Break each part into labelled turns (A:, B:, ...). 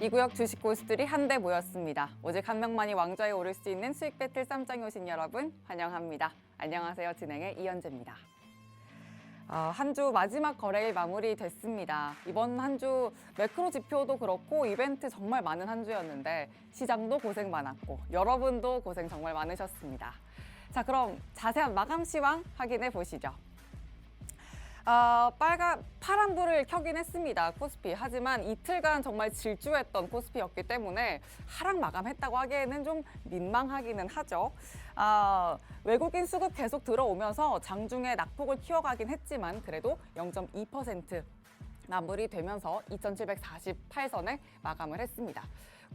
A: 이 구역 주식 고수들이 한데 모였습니다. 오직 한 명만이 왕좌에 오를 수 있는 수익 배틀 쌈장에 오신 여러분 환영합니다. 안녕하세요. 진행의 이현재입니다. 한 주 마지막 거래일 마무리됐습니다. 이번 한 주 매크로 지표도 그렇고 이벤트 정말 많은 한 주였는데 시장도 고생 많았고 여러분도 고생 정말 많으셨습니다. 자, 그럼 자세한 마감 시황 확인해 보시죠. 파란 불을 켜긴 했습니다. 코스피. 하지만 이틀간 정말 질주했던 코스피였기 때문에 하락 마감했다고 하기에는 좀 민망하기는 하죠. 외국인 수급 계속 들어오면서 장중에 낙폭을 키워가긴 했지만 그래도 0.2% 마무리되면서 2748선에 마감을 했습니다.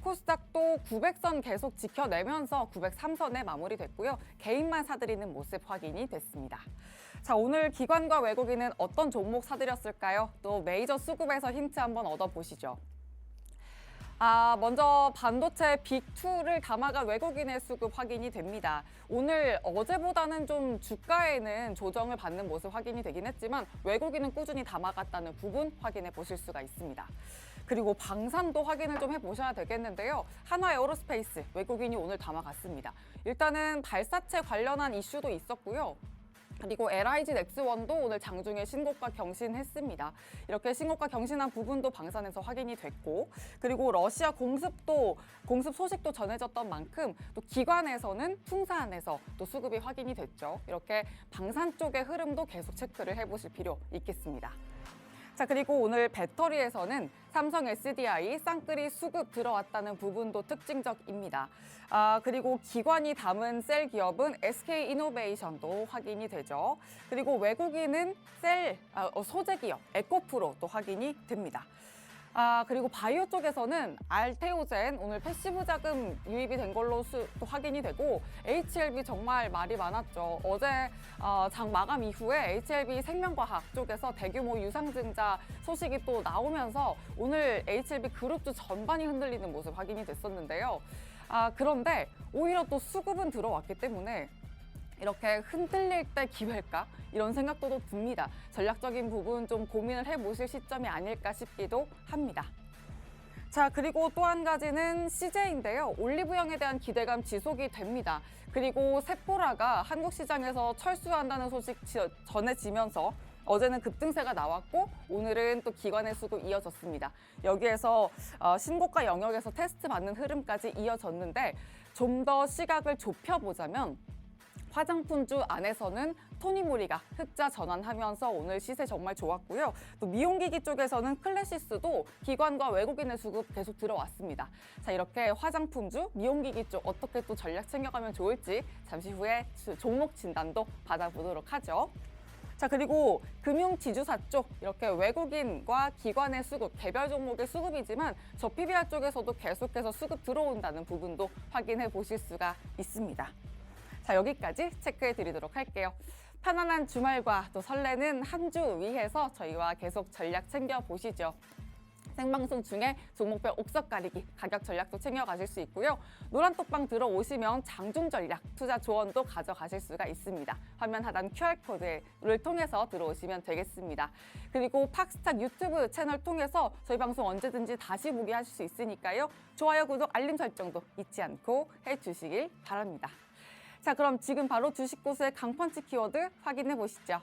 A: 코스닥도 900선 계속 지켜내면서 903선에 마무리됐고요. 개인만 사들이는 모습 확인이 됐습니다. 자, 오늘 기관과 외국인은 어떤 종목 사들였을까요? 또 메이저 수급에서 힌트 한번 얻어보시죠. 먼저 반도체 빅2를 담아간 외국인의 수급 확인이 됩니다. 오늘 어제보다는 좀 주가에는 조정을 받는 모습 확인이 되긴 했지만 외국인은 꾸준히 담아갔다는 부분 확인해 보실 수가 있습니다. 그리고 방산도 확인을 좀 해보셔야 되겠는데요. 한화에어로스페이스 외국인이 오늘 담아갔습니다. 일단은 발사체 관련한 이슈도 있었고요. 그리고 LIG 넥스원도 오늘 장중에 신고가 경신했습니다. 이렇게 신고가 경신한 부분도 방산에서 확인이 됐고, 그리고 러시아 공습 소식도 전해졌던 만큼 또 기관에서는 풍산에서 또 수급이 확인이 됐죠. 이렇게 방산 쪽의 흐름도 계속 체크를 해보실 필요 있겠습니다. 자, 그리고 오늘 배터리에서는 삼성 SDI 쌍끌이 수급 들어왔다는 부분도 특징적입니다. 그리고 기관이 담은 셀 기업은 SK이노베이션도 확인이 되죠. 그리고 외국인은 소재 기업 에코프로 또 확인이 됩니다. 그리고 바이오 쪽에서는 알테오젠 오늘 패시브 자금 유입이 된 걸로 또 확인이 되고 HLB 정말 말이 많았죠. 어제 장 마감 이후에 HLB 생명과학 쪽에서 대규모 유상증자 소식이 또 나오면서 오늘 HLB 그룹주 전반이 흔들리는 모습 확인이 됐었는데요. 그런데 오히려 또 수급은 들어왔기 때문에 이렇게 흔들릴 때 기회일까? 이런 생각도 듭니다. 전략적인 부분 좀 고민을 해보실 시점이 아닐까 싶기도 합니다. 자, 그리고 또 한 가지는 CJ인데요. 올리브영에 대한 기대감 지속이 됩니다. 그리고 세포라가 한국 시장에서 철수한다는 소식 전해지면서 어제는 급등세가 나왔고 오늘은 또 기관의 수급 이어졌습니다. 여기에서 신고가 영역에서 테스트 받는 흐름까지 이어졌는데 좀 더 시각을 좁혀보자면 화장품주 안에서는 토니모리가 흑자 전환하면서 오늘 시세 정말 좋았고요. 또 미용기기 쪽에서는 클래시스도 기관과 외국인의 수급 계속 들어왔습니다. 자, 이렇게 화장품주, 미용기기 쪽 어떻게 또 전략 챙겨가면 좋을지 잠시 후에 종목 진단도 받아보도록 하죠. 자, 그리고 금융지주사 쪽 이렇게 외국인과 기관의 수급, 개별 종목의 수급이지만 저 PBR 쪽에서도 계속해서 수급 들어온다는 부분도 확인해 보실 수가 있습니다. 자, 여기까지 체크해 드리도록 할게요. 편안한 주말과 또 설레는 한 주 위해서 저희와 계속 전략 챙겨보시죠. 생방송 중에 종목별 옥석 가리기, 가격 전략도 챙겨가실 수 있고요. 노란톡방 들어오시면 장중 전략, 투자 조언도 가져가실 수가 있습니다. 화면 하단 QR코드를 통해서 들어오시면 되겠습니다. 그리고 팍스탁 유튜브 채널 통해서 저희 방송 언제든지 다시 보기 하실 수 있으니까요. 좋아요, 구독, 알림 설정도 잊지 않고 해주시길 바랍니다. 자, 그럼 지금 바로 주식 고수의 강펀치 키워드 확인해 보시죠.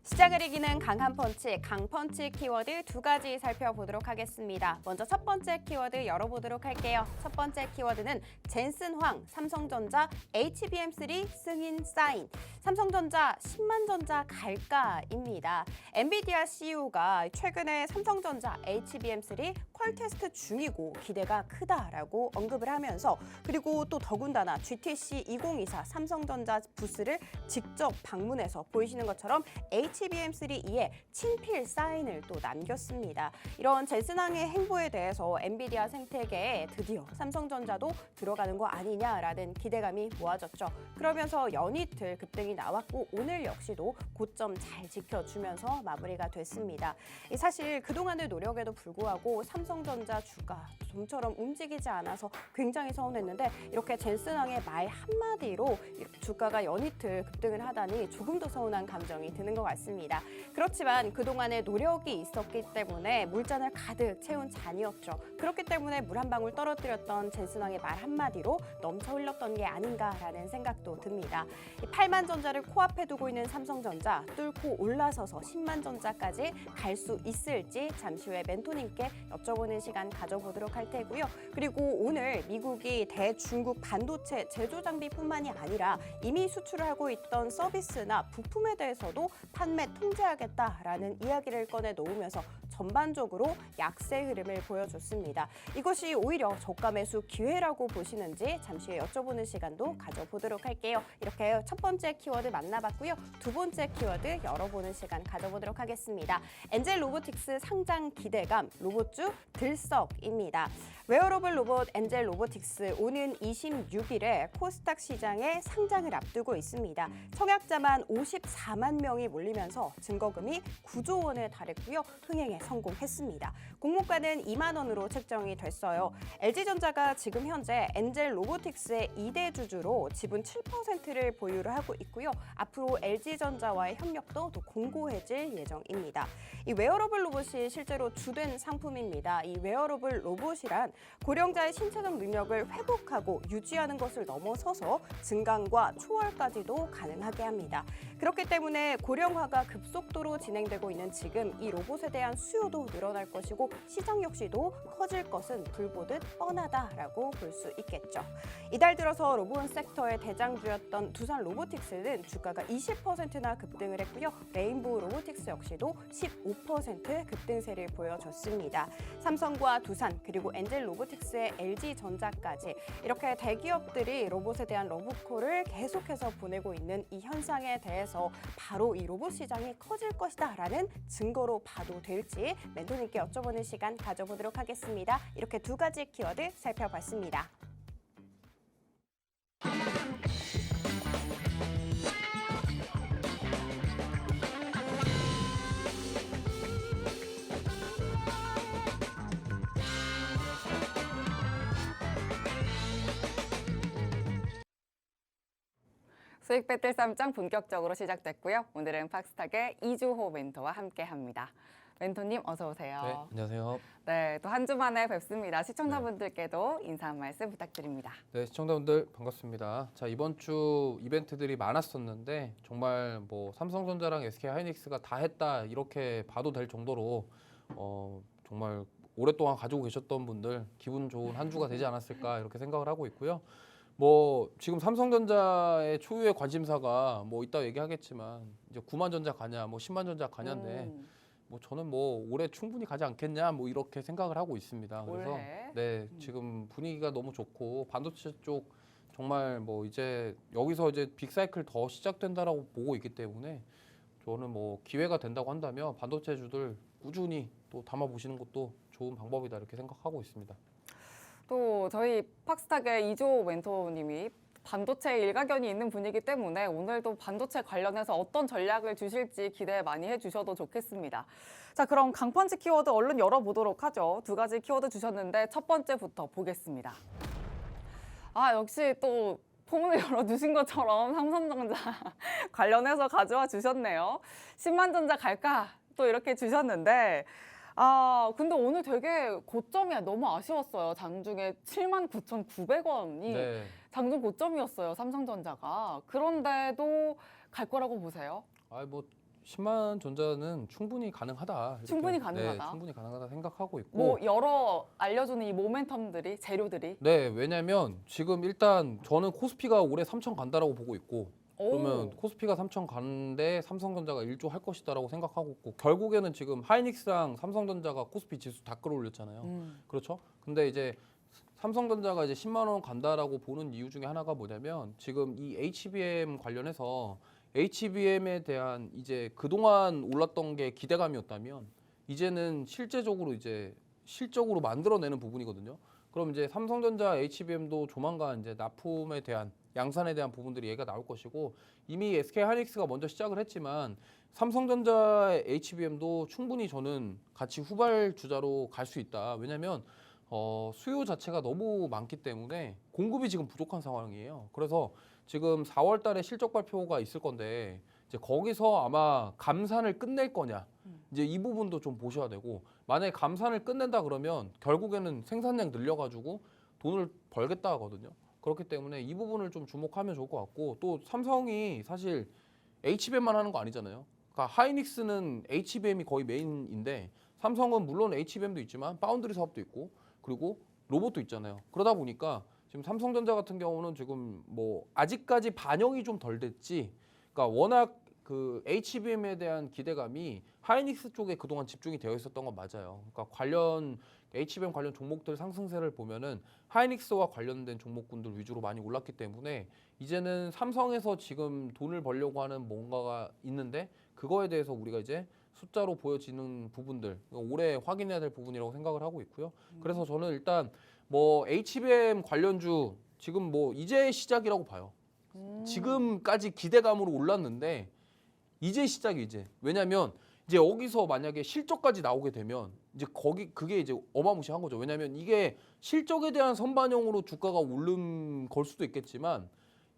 B: 시장을 이기는 강한 펀치, 강펀치 키워드 두 가지 살펴보도록 하겠습니다. 먼저 첫 번째 키워드 열어보도록 할게요. 첫 번째 키워드는 젠슨황, 삼성전자, HBM3 승인 사인. 삼성전자 10만 전자 갈까입니다. 엔비디아 CEO가 최근에 삼성전자 HBM3 퀄 테스트 중이고 기대가 크다라고 언급을 하면서 그리고 또 더군다나 GTC 2024 삼성전자 부스를 직접 방문해서 보이시는 것처럼 HBM3E에 친필 사인을 또 남겼습니다. 이런 젠슨황의 행보에 대해서 엔비디아 생태계에 드디어 삼성전자도 들어가는 거 아니냐라는 기대감이 모아졌죠. 그러면서 연이틀 급등이 결정이 나왔고 오늘 역시도 고점 잘 지켜주면서 마무리가 됐습니다. 사실 그동안의 노력에도 불구하고 삼성전자 주가 좀처럼 움직이지 않아서 굉장히 서운했는데 이렇게 젠슨왕의 말 한마디로 주가가 연이틀 급등을 하다니 조금 더 서운한 감정이 드는 것 같습니다. 그렇지만 그동안의 노력이 있었기 때문에 물잔을 가득 채운 잔이었죠. 그렇기 때문에 물 한 방울 떨어뜨렸던 젠슨왕의 말 한마디로 넘쳐 흘렀던 게 아닌가라는 생각도 듭니다. 8만 전자를 코앞에 두고 있는 삼성전자 뚫고 올라서서 10만 전자까지 갈 수 있을지 잠시 후에 멘토님께 여쭤보는 시간 가져보도록 할 테고요. 그리고 오늘 미국이 대중국 반도체 제조 장비뿐만이 아니라 이미 수출을 하고 있던 서비스나 부품에 대해서도 판매 통제하겠다라는 이야기를 꺼내 놓으면서 전반적으로 약세 흐름을 보여줬습니다. 이것이 오히려 저가 매수 기회라고 보시는지 잠시 후에 여쭤보는 시간도 가져보도록 할게요. 이렇게 첫 번째 키워드 만나봤고요. 두 번째 키워드 열어보는 시간 가져보도록 하겠습니다. 엔젤 로보틱스 상장 기대감, 로봇주 들썩입니다. 웨어러블 로봇 엔젤 로보틱스 오는 26일에 코스닥 시장에 상장을 앞두고 있습니다. 청약자만 54만 명이 몰리면서 증거금이 9조 원에 달했고요. 흥행에 성공했습니다. 공모가는 2만 원으로 책정이 됐어요. LG전자가 지금 현재 엔젤 로보틱스의 2대 주주로 지분 7%를 보유를 하고 있고요. 앞으로 LG전자와의 협력도 더 공고해질 예정입니다. 이 웨어러블 로봇이 실제로 주된 상품입니다. 이 웨어러블 로봇이란 고령자의 신체적 능력을 회복하고 유지하는 것을 넘어서서 증강과 초월까지도 가능하게 합니다. 그렇기 때문에 고령화가 급속도로 진행되고 있는 지금 이 로봇에 대한 수요도 늘어날 것이고 시장 역시도 커질 것은 불보듯 뻔하다라고 볼 수 있겠죠. 이달 들어서 로봇 섹터의 대장주였던 두산 로보틱스는 주가가 20%나 급등을 했고요. 레인보우 로보틱스 역시도 15% 급등세를 보여줬습니다. 삼성과 두산 그리고 엔젤 로보틱스의 LG전자까지 이렇게 대기업들이 로봇에 대한 러브콜을 계속해서 보내고 있는 이 현상에 대해서 바로 이 로봇 시장이 커질 것이다라는 증거로 봐도 될지 멘토님께 여쭤보는 시간 가져보도록 하겠습니다. 이렇게 두 가지 키워드 살펴봤습니다.
A: 수익 배틀 쌈장 본격적으로 시작됐고요. 오늘은 팍스탁의 이주호 멘토와 함께합니다. 멘토님 어서 오세요.
C: 네, 안녕하세요.
A: 네, 또 한 주 만에 뵙습니다. 시청자분들께도 인사 한 말씀 부탁드립니다.
C: 네, 시청자분들 반갑습니다. 자, 이번 주 이벤트들이 많았었는데 정말 뭐 삼성전자랑 SK하이닉스가 다 했다 이렇게 봐도 될 정도로 정말 오랫동안 가지고 계셨던 분들 기분 좋은 한 주가 되지 않았을까 이렇게 생각을 하고 있고요. 뭐 지금 삼성전자의 초유의 관심사가 뭐 이따 얘기하겠지만 이제 9만 전자 가냐, 뭐 10만 전자 가냐인데 뭐 저는 뭐 올해 충분히 가지 않겠냐 뭐 이렇게 생각을 하고 있습니다. 그래서
A: 올해?
C: 네, 지금 분위기가 너무 좋고 반도체 쪽 정말 뭐 이제 여기서 이제 빅사이클 더 시작된다라고 보고 있기 때문에 저는 뭐 기회가 된다고 한다면 반도체주들 꾸준히 또 담아 보시는 것도 좋은 방법이다 이렇게 생각하고 있습니다.
A: 또 저희 팍스탁의 이주호 멘토님이 반도체에 일가견이 있는 분이기 때문에 오늘도 반도체 관련해서 어떤 전략을 주실지 기대 많이 해주셔도 좋겠습니다. 자, 그럼 강펀치 키워드 얼른 열어보도록 하죠. 두 가지 키워드 주셨는데 첫 번째부터 보겠습니다. 아, 역시 또 폼을 열어주신 것처럼 삼성전자 관련해서 가져와 주셨네요. 10만 전자 갈까? 또 이렇게 주셨는데 근데 오늘 되게 고점이 너무 아쉬웠어요. 장중에 79,900원이
C: 네.
A: 장중 고점이었어요. 삼성전자가. 그런데도 갈 거라고 보세요?
C: 뭐 10만 전자는 충분히 가능하다. 이렇게,
A: 충분히 가능하다?
C: 네, 충분히 가능하다 생각하고 있고.
A: 뭐 여러 알려주는 이 모멘텀들이, 재료들이.
C: 네, 왜냐면 지금 일단 저는 코스피가 올해 3천 간다라고 보고 있고 그러면 코스피가 3천 가는데 삼성전자가 1조 할 것이다라고 생각하고 있고 결국에는 지금 하이닉스랑 삼성전자가 코스피 지수 다 끌어올렸잖아요. 그렇죠? 근데 이제 삼성전자가 이제 10만 원 간다라고 보는 이유 중에 하나가 뭐냐면 지금 이 HBM 관련해서 HBM에 대한 이제 그동안 올랐던 게 기대감이었다면 이제는 실제적으로 이제 실적으로 만들어내는 부분이거든요. 그럼 이제 삼성전자 HBM도 조만간 이제 납품에 대한 양산에 대한 부분들이 얘기가 나올 것이고 이미 SK 하이닉스가 먼저 시작을 했지만 삼성전자의 HBM도 충분히 저는 같이 후발 주자로 갈 수 있다. 왜냐하면 수요 자체가 너무 많기 때문에 공급이 지금 부족한 상황이에요. 그래서 지금 4월 달에 실적 발표가 있을 건데 이제 거기서 아마 감산을 끝낼 거냐 이제 이 부분도 좀 보셔야 되고 만약에 감산을 끝낸다 그러면 결국에는 생산량 늘려가지고 돈을 벌겠다 하거든요. 그렇기 때문에 이 부분을 좀 주목하면 좋을 것 같고 또 삼성이 사실 HBM만 하는 거 아니잖아요. 그러니까 하이닉스는 HBM이 거의 메인인데 삼성은 물론 HBM도 있지만 파운드리 사업도 있고 그리고 로봇도 있잖아요. 그러다 보니까 지금 삼성전자 같은 경우는 지금 뭐 아직까지 반영이 좀 덜 됐지. 그러니까 워낙 그 HBM에 대한 기대감이 하이닉스 쪽에 그동안 집중이 되어 있었던 건 맞아요. 그러니까 관련 HBM 관련 종목들 상승세를 보면은 하이닉스와 관련된 종목군들 위주로 많이 올랐기 때문에 이제는 삼성에서 지금 돈을 벌려고 하는 뭔가가 있는데 그거에 대해서 우리가 이제 숫자로 보여지는 부분들 올해 확인해야 될 부분이라고 생각을 하고 있고요. 그래서 저는 일단 뭐 HBM 관련주 지금 뭐 이제 시작이라고 봐요. 지금까지 기대감으로 올랐는데 이제 시작이지. 왜냐면 이제 여기서 만약에 실적까지 나오게 되면 이제 그게 이제 어마무시한 거죠. 왜냐면 이게 실적에 대한 선반영으로 주가가 오른 걸 수도 있겠지만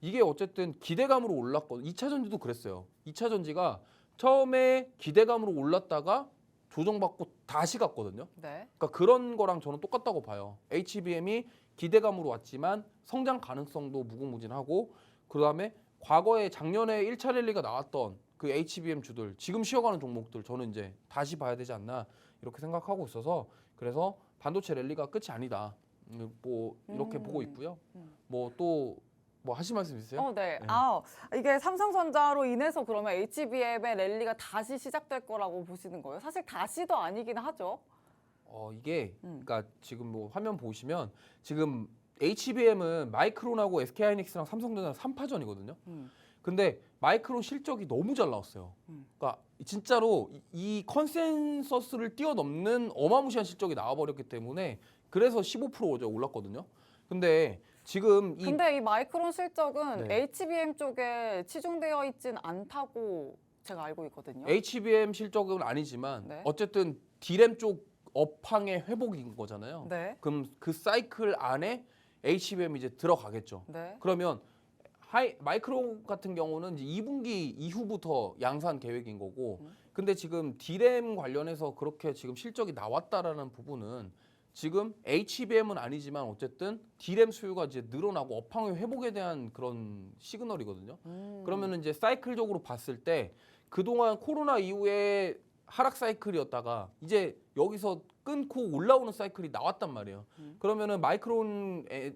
C: 이게 어쨌든 기대감으로 올랐거든. 2차 전지도 그랬어요. 2차 전지가 처음에 기대감으로 올랐다가 조정받고 다시 갔거든요.
A: 네.
C: 그러니까 그런 거랑 저는 똑같다고 봐요. HBM이 기대감으로 왔지만 성장 가능성도 무궁무진하고 그다음에 과거에 작년에 1차 랠리가 나왔던 그 HBM 주들 지금 쉬어가는 종목들 저는 이제 다시 봐야 되지 않나 이렇게 생각하고 있어서 그래서 반도체 랠리가 끝이 아니다. 뭐 이렇게 보고 있고요. 뭐 또 뭐 하실 말씀 있으세요?
A: 네.
C: 네.
A: 이게 삼성전자로 인해서 그러면 HBM의 랠리가 다시 시작될 거라고 보시는 거예요? 사실 다시도 아니긴 하죠.
C: 이게 그러니까 지금 뭐 화면 보시면 지금 HBM은 마이크론하고 SK하이닉스랑 삼성전자는 3파전이거든요. 근데 마이크론 실적이 너무 잘 나왔어요. 그러니까 진짜로 이 컨센서스를 뛰어넘는 어마무시한 실적이 나와버렸기 때문에 그래서 15%가 올랐거든요. 근데 지금
A: 근데 이 마이크론 실적은
C: 네.
A: HBM 쪽에 치중되어 있진 않다고 제가 알고 있거든요.
C: HBM 실적은 아니지만
A: 네.
C: 어쨌든 D램 쪽 업황의 회복인 거잖아요.
A: 네.
C: 그럼 그 사이클 안에 HBM 이제 들어가겠죠.
A: 네.
C: 그러면 마이크론 같은 경우는 이제 2분기 이후부터 양산 계획인 거고 근데 지금 D램 관련해서 그렇게 지금 실적이 나왔다라는 부분은 지금 HBM은 아니지만 어쨌든 D램 수요가 이제 늘어나고 업황의 회복에 대한 그런 시그널이거든요. 그러면은 이제 사이클적으로 봤을 때 그동안 코로나 이후에 하락 사이클이었다가 이제 여기서 끊고 올라오는 사이클이 나왔단 말이에요. 그러면은 마이크론의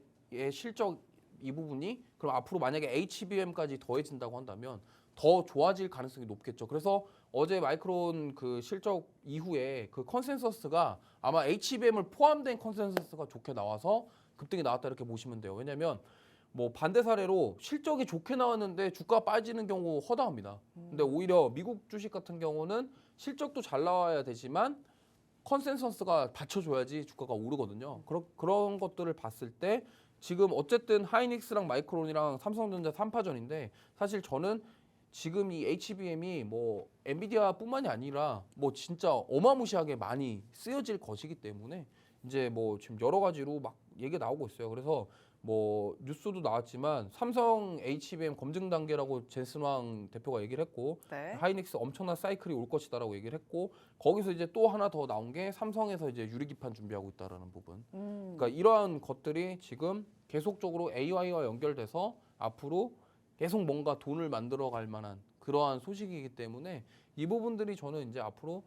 C: 실적 이 부분이 그럼 앞으로 만약에 HBM까지 더해진다고 한다면 더 좋아질 가능성이 높겠죠. 그래서 어제 마이크론 그 실적 이후에 그 컨센서스가 아마 HBM을 포함된 컨센서스가 좋게 나와서 급등이 나왔다 이렇게 보시면 돼요. 왜냐하면 뭐 반대 사례로 실적이 좋게 나왔는데 주가 빠지는 경우 허다합니다. 근데 오히려 미국 주식 같은 경우는 실적도 잘 나와야 되지만 컨센서스가 받쳐줘야지 주가가 오르거든요. 그런 것들을 봤을 때 지금 어쨌든 하이닉스랑 마이크론이랑 삼성전자 3파전인데 사실 저는 지금 이 HBM이 뭐 엔비디아뿐만이 아니라 뭐 진짜 어마무시하게 많이 쓰여질 것이기 때문에 이제 뭐 지금 여러 가지로 막 얘기가 나오고 있어요. 그래서 뭐 뉴스도 나왔지만 삼성 HBM 검증 단계라고 젠슨 황 대표가 얘기를 했고
A: 네.
C: 하이닉스 엄청난 사이클이 올 것이다라고 얘기를 했고 거기서 이제 또 하나 더 나온 게 삼성에서 이제 유리기판 준비하고 있다라는 부분. 그러니까 이러한 것들이 지금 계속적으로 AI와 연결돼서 앞으로 계속 뭔가 돈을 만들어갈 만한 그러한 소식이기 때문에 이 부분들이 저는 이제 앞으로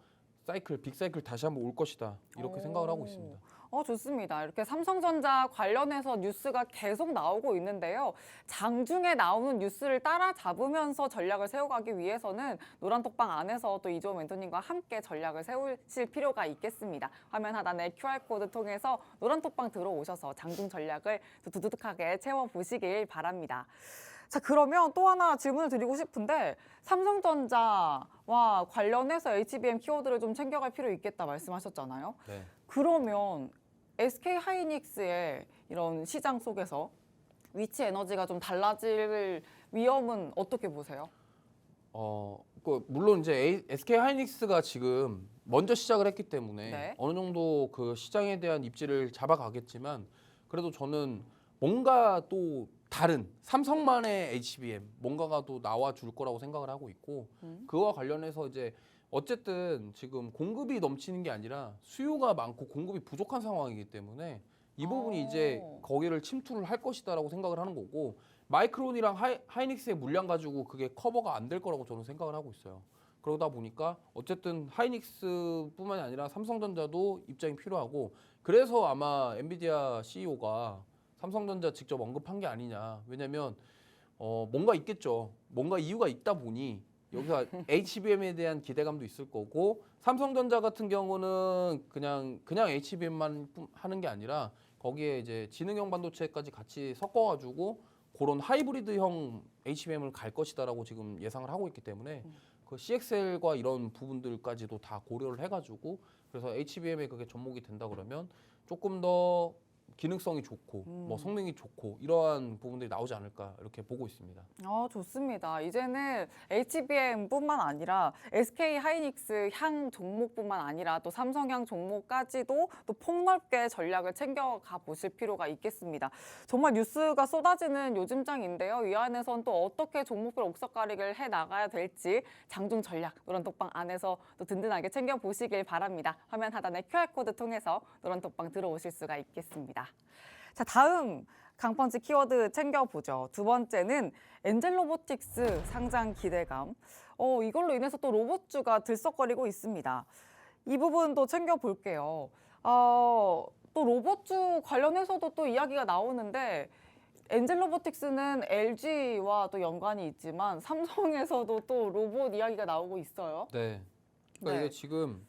C: 빅사이클 다시 한번 올 것이다 이렇게 생각을 하고 있습니다.
A: 좋습니다. 이렇게 삼성전자 관련해서 뉴스가 계속 나오고 있는데요. 장중에 나오는 뉴스를 따라잡으면서 전략을 세워가기 위해서는 노란톡방 안에서 또 이주호 멘토님과 함께 전략을 세우실 필요가 있겠습니다. 화면 하단의 QR코드 통해서 노란톡방 들어오셔서 장중 전략을 두둑하게 채워보시길 바랍니다. 자, 그러면 또 하나 질문을 드리고 싶은데 삼성전자와 관련해서 HBM 키워드를 좀 챙겨갈 필요 있겠다 말씀하셨잖아요.
C: 네.
A: 그러면 SK 하이닉스의 이런 시장 속에서 위치 에너지가 좀 달라질 위험은 어떻게 보세요?
C: 물론 이제 SK 하이닉스가 지금 먼저 시작을 했기 때문에
A: 네.
C: 어느 정도 그 시장에 대한 입지를 잡아가겠지만 그래도 저는 뭔가 또 다른 삼성만의 HBM 뭔가가 또 나와 줄 거라고 생각을 하고 있고 그와 관련해서 이제 어쨌든 지금 공급이 넘치는 게 아니라 수요가 많고 공급이 부족한 상황이기 때문에 이 부분이 이제 거기를 침투를 할 것이다라고 생각을 하는 거고 마이크론이랑 하이닉스의 물량 가지고 그게 커버가 안 될 거라고 저는 생각을 하고 있어요. 그러다 보니까 어쨌든 하이닉스뿐만이 아니라 삼성전자도 입장이 필요하고 그래서 아마 엔비디아 CEO가 삼성전자 직접 언급한 게 아니냐. 왜냐면 뭔가 있겠죠. 뭔가 이유가 있다 보니 여기가 HBM에 대한 기대감도 있을 거고 삼성전자 같은 경우는 그냥 HBM만 하는 게 아니라 거기에 이제 지능형 반도체까지 같이 섞어가지고 그런 하이브리드형 HBM을 갈 것이다라고 지금 예상을 하고 있기 때문에 그 CXL과 이런 부분들까지도 다 고려를 해가지고 그래서 HBM에 그게 접목이 된다 그러면 조금 더 기능성이 좋고 뭐 성능이 좋고 이러한 부분들이 나오지 않을까 이렇게 보고 있습니다.
A: 좋습니다. 이제는 HBM뿐만 아니라 SK 하이닉스 향 종목뿐만 아니라 또 삼성향 종목까지도 또 폭넓게 전략을 챙겨가 보실 필요가 있겠습니다. 정말 뉴스가 쏟아지는 요즘장인데요. 이 안에선 또 어떻게 종목별 옥석가리기를 해 나가야 될지 장중 전략 노란톡방 안에서 또 든든하게 챙겨 보시길 바랍니다. 화면 하단의 QR코드 통해서 노란톡방 들어오실 수가 있겠습니다. 자, 다음 강펀치 키워드 챙겨보죠. 두 번째는 엔젤로보틱스 상장 기대감. 이걸로 인해서 또 로봇주가 들썩거리고 있습니다. 이 부분도 챙겨볼게요. 또 로봇주 관련해서도 또 이야기가 나오는데 엔젤로보틱스는 LG와 또 연관이 있지만 삼성에서도 또 로봇 이야기가 나오고 있어요.
C: 네. 그러니까
A: 네.
C: 이게 지금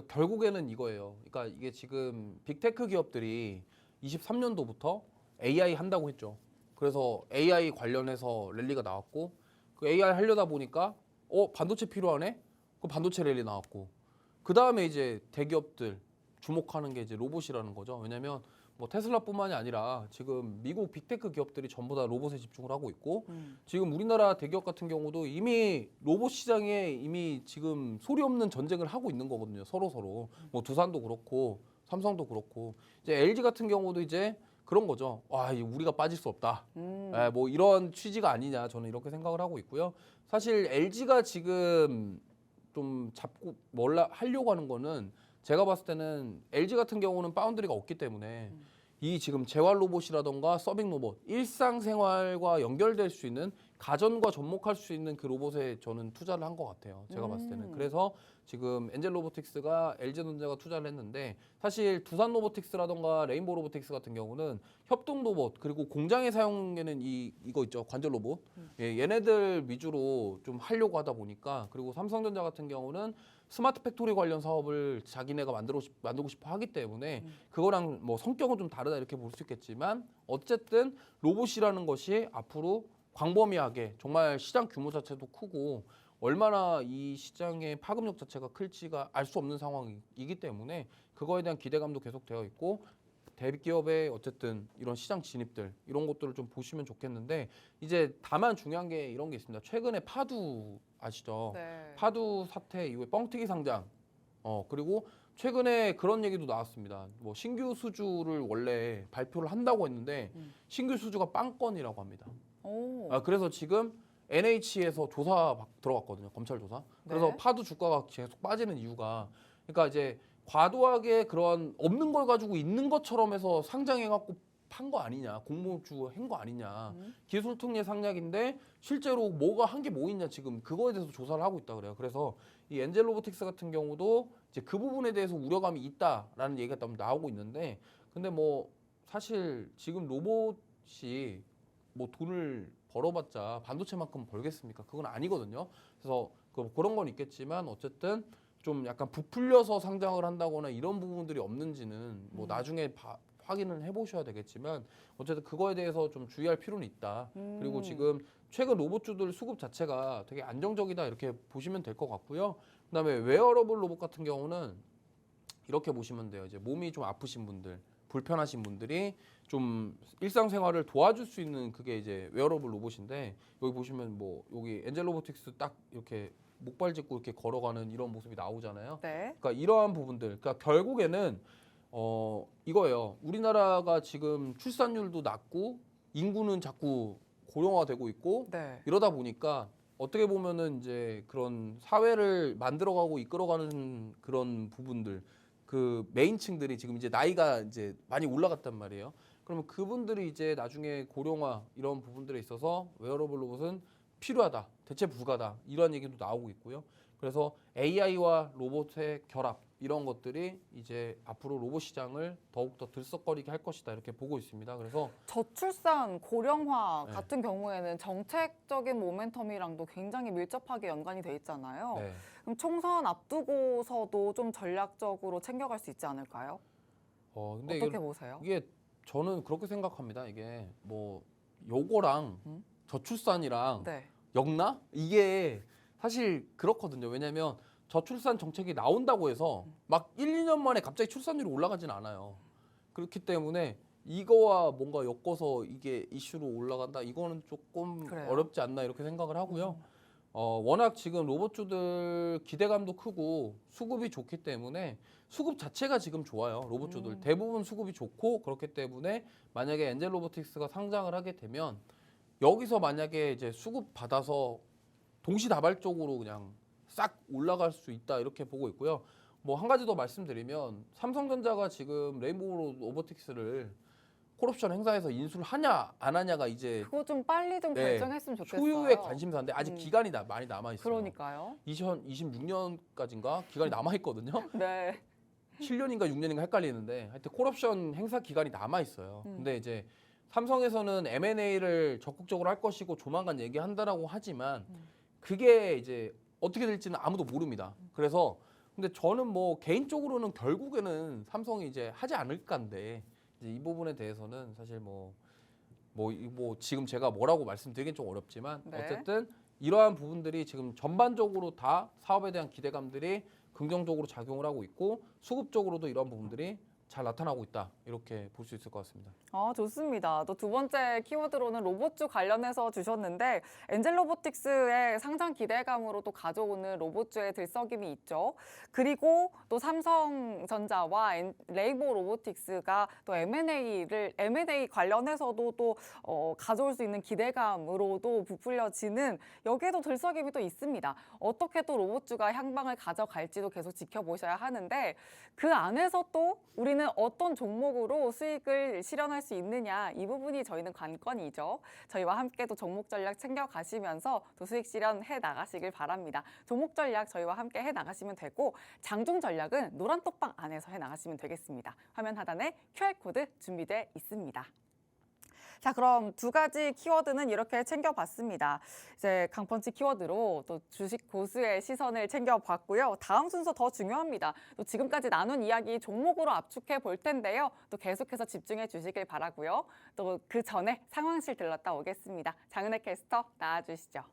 C: 결국에는 이거예요. 그러니까 이게 지금 빅테크 기업들이 23년도부터 AI 한다고 했죠. 그래서 AI 관련해서 랠리가 나왔고 그 AI 하려다 보니까 반도체 필요하네? 그 반도체 랠리 나왔고 그 다음에 이제 대기업들 주목하는 게 이제 로봇이라는 거죠. 왜냐면 뭐 테슬라뿐만이 아니라 지금 미국 빅테크 기업들이 전부 다 로봇에 집중을 하고 있고 지금 우리나라 대기업 같은 경우도 이미 로봇 시장에 이미 지금 소리 없는 전쟁을 하고 있는 거거든요. 서로. 뭐 두산도 그렇고 삼성도 그렇고 이제 LG 같은 경우도 이제 그런 거죠. 우리가 빠질 수 없다. 뭐 이런 취지가 아니냐 저는 이렇게 생각을 하고 있고요. 사실 LG가 지금 좀 잡고 하려고 하는 거는 제가 봤을 때는 LG 같은 경우는 바운드리가 없기 때문에 이 지금 재활 로봇이라던가 서빙 로봇, 일상생활과 연결될 수 있는 가전과 접목할 수 있는 그 로봇에 저는 투자를 한 것 같아요. 제가 봤을 때는. 그래서 지금 엔젤 로보틱스가 LG전자가 투자를 했는데 사실 두산 로보틱스라던가 레인보우 로보틱스 같은 경우는 협동 로봇 그리고 공장에 사용되는 이거 있죠. 관절 로봇. 예, 얘네들 위주로 좀 하려고 하다 보니까 그리고 삼성전자 같은 경우는 스마트 팩토리 관련 사업을 자기네가 만들고 싶어 하기 때문에 그거랑 뭐 성격은 좀 다르다 이렇게 볼 수 있겠지만 어쨌든 로봇이라는 것이 앞으로 광범위하게 정말 시장 규모 자체도 크고 얼마나 이 시장의 파급력 자체가 클지가 알 수 없는 상황이기 때문에 그거에 대한 기대감도 계속 되어 있고 대기업의 어쨌든 이런 시장 진입들 이런 것들을 좀 보시면 좋겠는데 이제 다만 중요한 게 이런 게 있습니다. 최근에 파두 아시죠?
A: 네.
C: 파두 사태 이후에 뻥튀기 상장 그리고 최근에 그런 얘기도 나왔습니다. 뭐 신규 수주를 원래 발표를 한다고 했는데 신규 수주가 빵건이라고 합니다. 그래서 지금 NH에서 조사 들어갔거든요. 검찰 조사. 그래서
A: 네.
C: 파두 주가가 계속 빠지는 이유가 그러니까 이제 과도하게 그런 없는 걸 가지고 있는 것처럼 해서 상장해갖고 판 거 아니냐, 공모주 한 거 아니냐, 기술 특례 상장인데 실제로 뭐가 한 게 뭐 있냐 지금 그거에 대해서 조사를 하고 있다 그래요. 그래서 이 엔젤 로보틱스 같은 경우도 이제 그 부분에 대해서 우려감이 있다라는 얘기가 나오고 있는데, 근데 뭐 사실 지금 로봇이 뭐 돈을 벌어봤자 반도체만큼 벌겠습니까? 그건 아니거든요. 그래서 그런 건 있겠지만 어쨌든 좀 약간 부풀려서 상장을 한다거나 이런 부분들이 없는지는 뭐 나중에 확인을 해보셔야 되겠지만 어쨌든 그거에 대해서 좀 주의할 필요는 있다. 그리고 지금 최근 로봇주들 수급 자체가 되게 안정적이다 이렇게 보시면 될 것 같고요. 그다음에 웨어러블 로봇 같은 경우는 이렇게 보시면 돼요. 이제 몸이 좀 아프신 분들, 불편하신 분들이 좀 일상생활을 도와줄 수 있는 그게 이제 웨어러블 로봇인데 여기 보시면 뭐 여기 엔젤 로보틱스 딱 이렇게 목발 짚고 이렇게 걸어가는 이런 모습이 나오잖아요.
A: 네.
C: 그러니까 이러한 부분들, 그러니까 결국에는 이거예요. 우리나라가 지금 출산율도 낮고 인구는 자꾸 고령화되고 있고
A: 네.
C: 이러다 보니까 어떻게 보면은 이제 그런 사회를 만들어가고 이끌어가는 그런 부분들, 그 메인층들이 지금 이제 나이가 이제 많이 올라갔단 말이에요. 그러면 그분들이 이제 나중에 고령화 이런 부분들에 있어서 웨어러블 로봇은 필요하다, 대체 불가다 이런 얘기도 나오고 있고요. 그래서 AI와 로봇의 결합 이런 것들이 이제 앞으로 로봇 시장을 더욱더 들썩거리게 할 것이다 이렇게 보고 있습니다. 그래서
A: 저출산, 고령화
C: 네.
A: 같은 경우에는 정책적인 모멘텀이랑도 굉장히 밀접하게 연관이 돼 있잖아요.
C: 네.
A: 그럼 총선 앞두고서도 좀 전략적으로 챙겨갈 수 있지 않을까요?
C: 근데
A: 어떻게 보세요?
C: 이게 저는 그렇게 생각합니다. 이게 뭐 요거랑 저출산이랑
A: 네.
C: 엮나? 이게 사실 그렇거든요. 왜냐하면 저출산 정책이 나온다고 해서 막 1, 2년 만에 갑자기 출산율이 올라가진 않아요. 그렇기 때문에 이거와 뭔가 엮어서 이게 이슈로 올라간다? 이거는 조금
A: 그래요?
C: 어렵지 않나 이렇게 생각을 하고요. 워낙 지금 로봇주들 기대감도 크고 수급이 좋기 때문에 수급 자체가 지금 좋아요. 로봇주들 대부분 수급이 좋고 그렇기 때문에 만약에 엔젤 로보틱스가 상장을 하게 되면 여기서 만약에 이제 수급 받아서 동시다발적으로 그냥 싹 올라갈 수 있다 이렇게 보고 있고요. 뭐 한 가지 더 말씀드리면 삼성전자가 지금 레인보우 로보틱스를 콜옵션 행사에서 인수를 하냐 안 하냐가 이제
A: 그거 좀 빨리 좀
C: 네,
A: 결정했으면 좋겠어요.
C: 초유의 관심사인데 아직
A: 음.
C: 기간이 많이 남아 있어요.
A: 그러니까요.
C: 2026년까지인가 기간이 남아 있거든요.
A: 네.
C: 7년인가 6년인가 헷갈리는데 하여튼 콜옵션 행사 기간이 남아 있어요. 근데 이제 삼성에서는 M&A를 적극적으로 할 것이고 조만간 얘기한다라고 하지만 그게 이제 어떻게 될지는 아무도 모릅니다. 그래서 근데 저는 뭐 개인적으로는 결국에는 삼성이 이제 하지 않을까인데 이제 이 부분에 대해서는 사실 뭐 지금 제가 뭐라고 말씀드리긴 좀 어렵지만
A: 네.
C: 어쨌든 이러한 부분들이 지금 전반적으로 다 사업에 대한 기대감들이 긍정적으로 작용을 하고 있고 수급적으로도 이런 부분들이 잘 나타나고 있다 이렇게 볼 수 있을 것 같습니다.
A: 좋습니다. 또 두 번째 키워드로는 로봇주 관련해서 주셨는데 엔젤 로보틱스의 상장 기대감으로 또 가져오는 로봇주의 들썩임이 있죠. 그리고 또 삼성전자와 레인보우 로보틱스가 또 M&A 관련해서도 또 가져올 수 있는 기대감으로도 부풀려지는 여기에도 들썩임이 또 있습니다. 어떻게 또 로봇주가 향방을 가져갈지도 계속 지켜보셔야 하는데 그 안에서 또 우리는 어떤 종목으로 수익을 실현할 수 있느냐 이 부분이 저희는 관건이죠. 저희와 함께 또 종목 전략 챙겨가시면서 또 수익 실현해 나가시길 바랍니다. 종목 전략 저희와 함께 해 나가시면 되고 장중 전략은 노란 톡방 안에서 해 나가시면 되겠습니다. 화면 하단에 QR코드 준비돼 있습니다. 자, 그럼 두 가지 키워드는 이렇게 챙겨봤습니다. 이제 강펀치 키워드로 또 주식 고수의 시선을 챙겨봤고요. 다음 순서 더 중요합니다. 또 지금까지 나눈 이야기 종목으로 압축해 볼 텐데요. 또 계속해서 집중해 주시길 바라고요. 또 그 전에 상황실 들렀다 오겠습니다. 장은혜 캐스터 나와주시죠.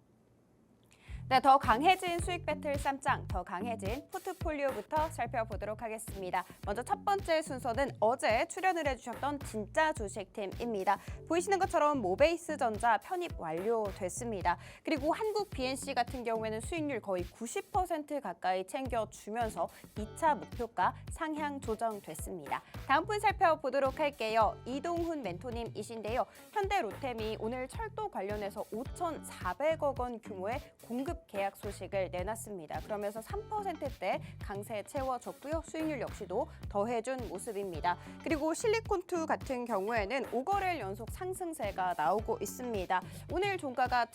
B: 네, 더 강해진 수익 배틀 쌈장, 더 강해진 포트폴리오부터 살펴보도록 하겠습니다. 먼저 첫 번째 순서는 어제 출연을 해주셨던 진짜 주식팀입니다. 보이시는 것처럼 모베이스 전자 편입 완료됐습니다. 그리고 한국 BNC 같은 경우에는 수익률 거의 90% 가까이 챙겨주면서 2차 목표가 상향 조정됐습니다. 다음 분 살펴보도록 할게요. 이동훈 멘토님이신데요. 현대로템이 오늘 철도 관련해서 5,400억 원 규모의 공급 계약 소식을 내놨습니다. 그러면서 3%대 강세 채워졌고요. 수익률 역시도 더해준 모습입니다. 그리고 실리콘2 같은 경우에는 5거래일 연속 상승세가 나오고 있습니다. 오늘 종가가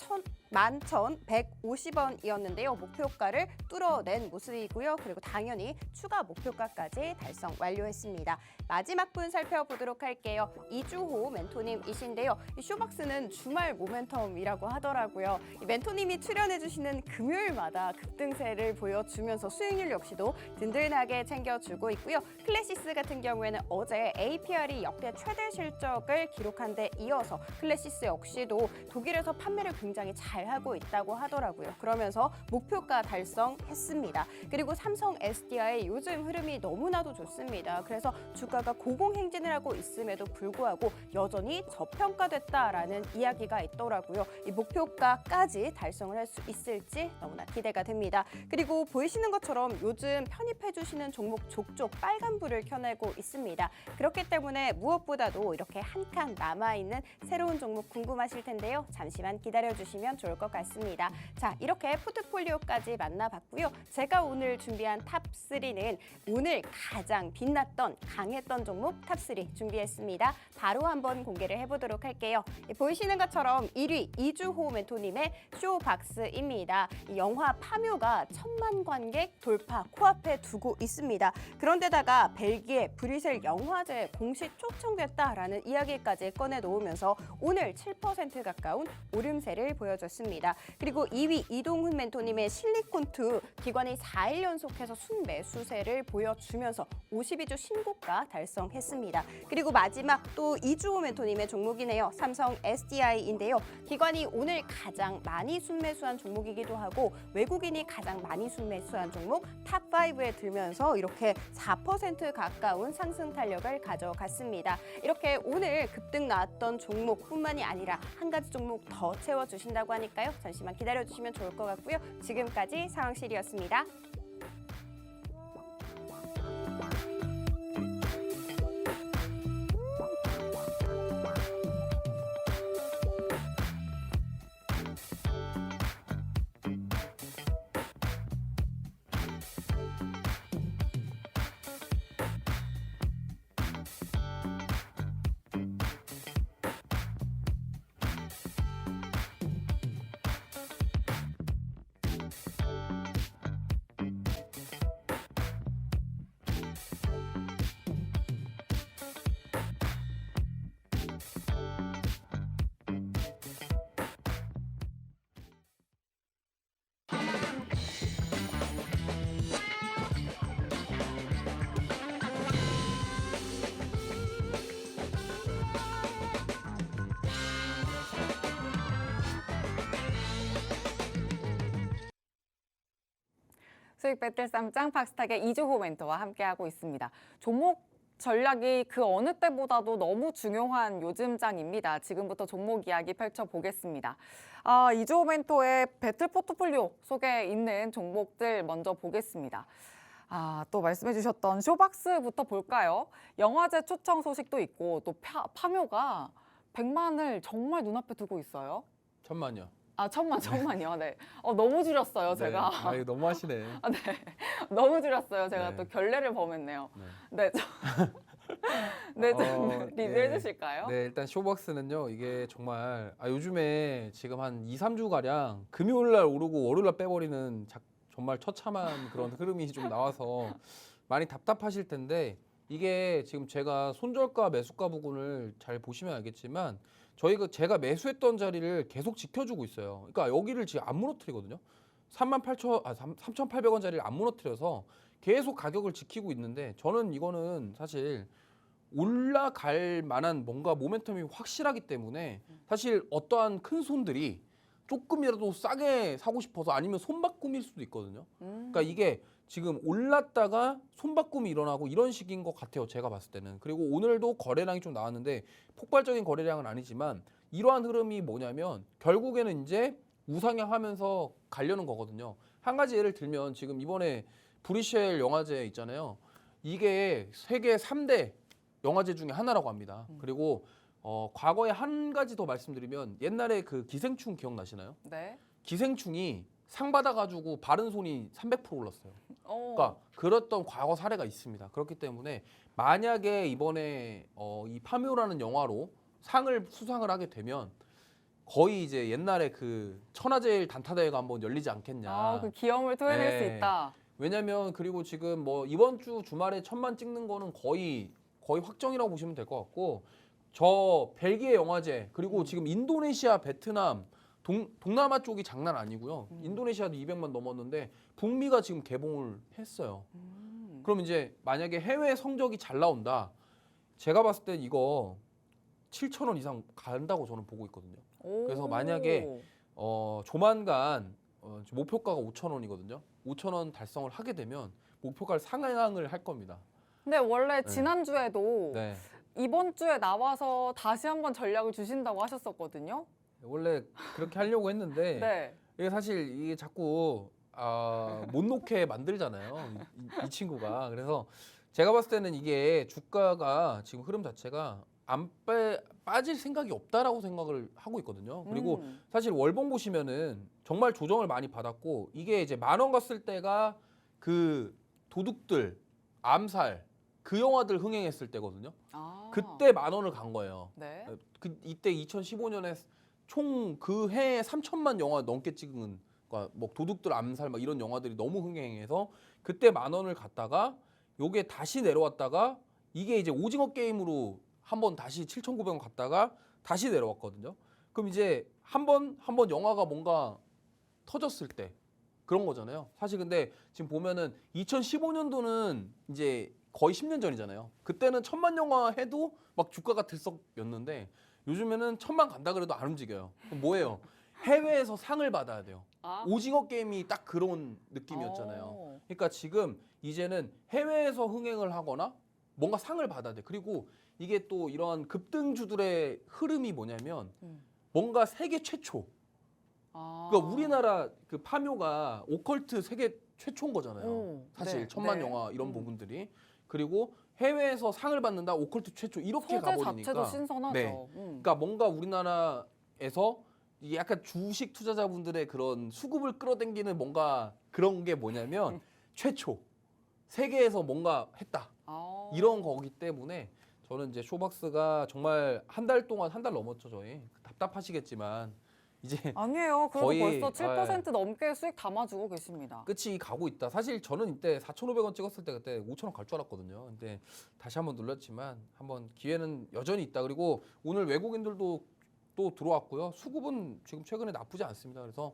B: 11,150원이었는데요. 목표가를 뚫어낸 모습이고요. 그리고 당연히 추가 목표가까지 달성 완료했습니다. 마지막 분 살펴보도록 할게요. 이주호 멘토님이신데요. 이 쇼박스는 주말 모멘텀이라고 하더라고요. 이 멘토님이 출연해주시는 금요일마다 급등세를 보여주면서 수익률 역시도 든든하게 챙겨주고 있고요. 클래시스 같은 경우에는 어제 APR이 역대 최대 실적을 기록한 데 이어서 클래시스 역시도 독일에서 판매를 굉장히 잘 하고 있다고 하더라고요. 그러면서 목표가 달성했습니다. 그리고 삼성 SDI의 요즘 흐름이 너무나도 좋습니다. 그래서 주가가 고공행진을 하고 있음에도 불구하고 여전히 저평가됐다라는 이야기가 있더라고요. 이 목표가까지 달성을 할 수 있을지 너무나 기대가 됩니다. 그리고 보이시는 것처럼 요즘 편입해 주시는 종목 족족 빨간불을 켜내고 있습니다. 그렇기 때문에 무엇보다도 이렇게 한 칸 남아있는 새로운 종목 궁금하실 텐데요. 잠시만 기다려주시면 좋을 것 같습니다. 자, 이렇게 포트폴리오까지 만나봤고요. 제가 오늘 준비한 탑3는 오늘 가장 빛났던 강했던 종목 탑3 준비했습니다. 바로 한번 공개를 해보도록 할게요. 보이시는 것처럼 1위 이주호 멘토님의 쇼박스입니다. 이 영화 파묘가 1000만 관객 돌파 코앞에 두고 있습니다. 그런데다가 벨기에 브뤼셀 영화제에 공식 초청됐다라는 이야기까지 꺼내놓으면서 오늘 7% 가까운 오름세를 보여줬습니다. 그리고 2위 이동훈 멘토님의 실리콘2 기관이 4일 연속해서 순매수세를 보여주면서 52주 신고가 달성했습니다. 그리고 마지막 또 이주호 멘토님의 종목이네요. 삼성 SDI인데요. 기관이 오늘 가장 많이 순매수한 종목이기도 하고 외국인이 가장 많이 순매수한 종목 탑5에 들면서 이렇게 4% 가까운 상승 탄력을 가져갔습니다. 이렇게 오늘 급등 나왔던 종목뿐만이 아니라 한 가지 종목 더 채워주신다고 하니까요. 잠시만 기다려주시면 좋을 것 같고요. 지금까지 상황실이었습니다.
A: 수익 배틀 쌈장 팍스탁의 이주호 멘토와 함께하고 있습니다. 종목 전략이 그 어느 때보다도 너무 중요한 요즘 장입니다. 지금부터 종목 이야기 펼쳐보겠습니다. 이주호 멘토의 배틀 포트폴리오 속에 있는 종목들 먼저 보겠습니다. 또 말씀해 주셨던 쇼박스부터 볼까요? 영화제 초청 소식도 있고 또 파묘가 100만을 정말 눈앞에 두고 있어요.
C: 1000만이요.
A: 천만이요. 네. 너무 줄였어요, 제가.
C: 네. 이거 너무 하시네.
A: 네. 너무 줄였어요. 제가
C: 네.
A: 또 결례를 범했네요.
C: 네.
A: 네, 좀 리뷰해 주실까요?
C: 네, 일단 쇼박스는요. 이게 정말 요즘에 지금 한 2, 3주 가량 금요일 날 오르고 월요일 날 빼버리는 정말 처참한 그런 흐름이 좀 나와서 많이 답답하실 텐데 이게 지금 제가 손절가 매수가 부분을 잘 보시면 알겠지만 제가 매수했던 자리를 계속 지켜주고 있어요. 그러니까 여기를 지금 안 무너뜨리거든요. 3,800원짜리를 안 무너뜨려서 계속 가격을 지키고 있는데 저는 이거는 사실 올라갈 만한 뭔가 모멘텀이 확실하기 때문에 사실 어떠한 큰 손들이 조금이라도 싸게 사고 싶어서 아니면 손바꿈일 수도 있거든요. 그러니까 이게 지금 올랐다가 손바꿈이 일어나고 이런 식인 것 같아요. 제가 봤을 때는. 그리고 오늘도 거래량이 좀 나왔는데 폭발적인 거래량은 아니지만 이러한 흐름이 뭐냐면 결국에는 이제 우상향하면서 가려는 거거든요. 한 가지 예를 들면 지금 이번에 브뤼셀 영화제 있잖아요. 이게 세계 3대 영화제 중에 하나라고 합니다. 그리고 과거에 한 가지 더 말씀드리면 옛날에 그 기생충 기억나시나요?
A: 네.
C: 기생충이 상 받아가지고 바른 손이 300% 올랐어요. 그러니까 그랬던 과거 사례가 있습니다. 그렇기 때문에 만약에 이번에 이 파묘라는 영화로 상을 수상을 하게 되면 거의 이제 옛날에 그 천하제일 단타대회가 한번 열리지 않겠냐.
A: 그 기염을 토해낼 수 있다.
C: 왜냐면 그리고 지금 뭐 이번 주 주말에 1000만 찍는 거는 거의 확정이라고 보시면 될 것 같고 저 벨기에 영화제 그리고 지금 인도네시아, 베트남 동남아 쪽이 장난 아니고요. 인도네시아도 200만 넘었는데 북미가 지금 개봉을 했어요. 그럼 이제 만약에 해외 성적이 잘 나온다. 제가 봤을 땐 이거 7,000원 이상 간다고 저는 보고 있거든요. 그래서 만약에 조만간 목표가가 5,000원이거든요. 5,000원 달성을 하게 되면 목표가를 상향을 할 겁니다.
A: 근데 원래 지난주에도
C: 네.
A: 이번 주에 나와서 다시 한번 전략을 주신다고 하셨었거든요.
C: 원래 그렇게 하려고 했는데
A: 네.
C: 이게 사실 이게 자꾸 못 놓게 만들잖아요. 이 친구가. 그래서 제가 봤을 때는 이게 주가가 지금 흐름 자체가 빠질 생각이 없다라고 생각을 하고 있거든요. 그리고 사실 월봉 보시면은 정말 조정을 많이 받았고 이게 이제 10,000원 갔을 때가 그 도둑들, 암살 그 영화들 흥행했을 때거든요.
A: 아.
C: 그때 10,000원을 간 거예요.
A: 네.
C: 이때 2015년에 총 그 해에 3천만 영화 넘게 찍은 그러니까 뭐 도둑들 암살 막 이런 영화들이 너무 흥행해서 그때 10,000원을 갔다가 요게 다시 내려왔다가 이게 이제 오징어 게임으로 한번 다시 7,900원 갔다가 다시 내려왔거든요. 그럼 이제 한 번 영화가 뭔가 터졌을 때 그런 거잖아요. 사실 근데 지금 보면은 2015년도는 이제 거의 10년 전이잖아요. 그때는 1,000만 영화 해도 막 주가가 들썩였는데 요즘에는 1,000만 간다 그래도 안 움직여요. 그럼 뭐예요? 해외에서 상을 받아야 돼요.
A: 아.
C: 오징어 게임이 딱 그런 느낌이었잖아요. 그러니까 지금 이제는 해외에서 흥행을 하거나 뭔가 상을 받아야 돼. 그리고 이게 또 이런 급등주들의 흐름이 뭐냐면 뭔가 세계 최초.
A: 아.
C: 그러니까 우리나라 그 파묘가 오컬트 세계 최초인 거잖아요. 사실
A: 네,
C: 1,000만
A: 네.
C: 영화 이런 부분들이. 그리고 해외에서 상을 받는다 오컬트 최초 이렇게
A: 소재
C: 가버리니까.
A: 자체도 신선하죠.
C: 네. 그러니까 뭔가 우리나라에서 이게 약간 주식 투자자분들의 그런 수급을 끌어당기는 뭔가 그런 게 뭐냐면 최초 세계에서 뭔가 했다
A: 아.
C: 이런 거기 때문에 저는 이제 쇼박스가 정말 한 달 동안 한 달 넘었죠 저희 답답하시겠지만 이제
A: 아니에요. 그래도
C: 거의,
A: 벌써 7% 넘게 수익 담아주고 계십니다.
C: 끝이 가고 있다. 사실 저는 이때 4,500원 찍었을 때 그때 5,000원 갈 줄 알았거든요. 근데 다시 한번 눌렀지만 한번 기회는 여전히 있다. 그리고 오늘 외국인들도 또 들어왔고요. 수급은 지금 최근에 나쁘지 않습니다. 그래서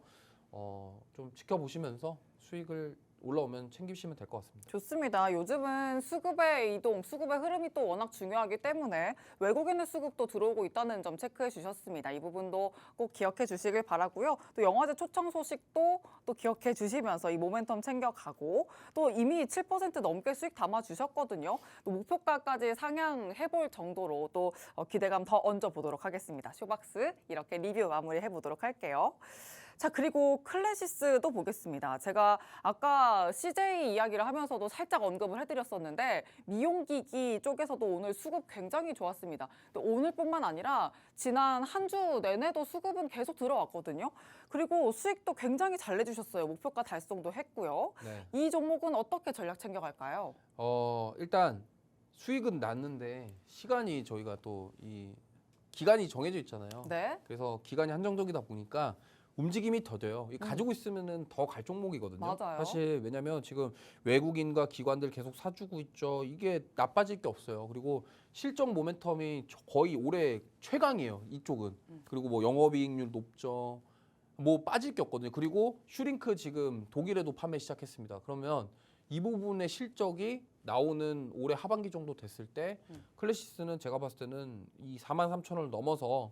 C: 좀 지켜보시면서 수익을 올라오면 챙기시면 될 것 같습니다.
A: 좋습니다. 요즘은 수급의 이동, 수급의 흐름이 또 워낙 중요하기 때문에 외국인의 수급도 들어오고 있다는 점 체크해 주셨습니다. 이 부분도 꼭 기억해 주시길 바라고요. 또 영화제 초청 소식도 또 기억해 주시면서 이 모멘텀 챙겨가고 또 이미 7% 넘게 수익 담아 주셨거든요. 또 목표가까지 상향해 볼 정도로 또 기대감 더 얹어 보도록 하겠습니다. 쇼박스 이렇게 리뷰 마무리해 보도록 할게요. 자, 그리고 클래시스도 보겠습니다. 제가 아까 CJ 이야기를 하면서도 살짝 언급을 해드렸었는데 미용기기 쪽에서도 오늘 수급 굉장히 좋았습니다. 근데 오늘뿐만 아니라 지난 한 주 내내도 수급은 계속 들어왔거든요. 그리고 수익도 굉장히 잘 내주셨어요. 목표가 달성도 했고요.
C: 네.
A: 이 종목은 어떻게 전략 챙겨갈까요?
C: 일단 수익은 났는데 시간이 저희가 또 이 기간이 정해져 있잖아요.
A: 네.
C: 그래서 기간이 한정적이다 보니까 움직임이 더뎌요. 이 가지고 있으면은 더 갈 종목이거든요.
A: 맞아요.
C: 사실 왜냐면 지금 외국인과 기관들 계속 사주고 있죠. 이게 나빠질 게 없어요. 그리고 실적 모멘텀이 거의 올해 최강이에요. 이쪽은. 그리고 뭐 영업이익률 높죠. 뭐 빠질 게 없거든요. 그리고 슈링크 지금 독일에도 판매 시작했습니다. 그러면 이 부분의 실적이 나오는 올해 하반기 정도 됐을 때 클래시스는 제가 봤을 때는 이 43,000원을 넘어서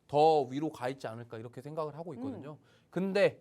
C: 더 위로 가 있지 않을까 이렇게 생각을 하고 있거든요. 근데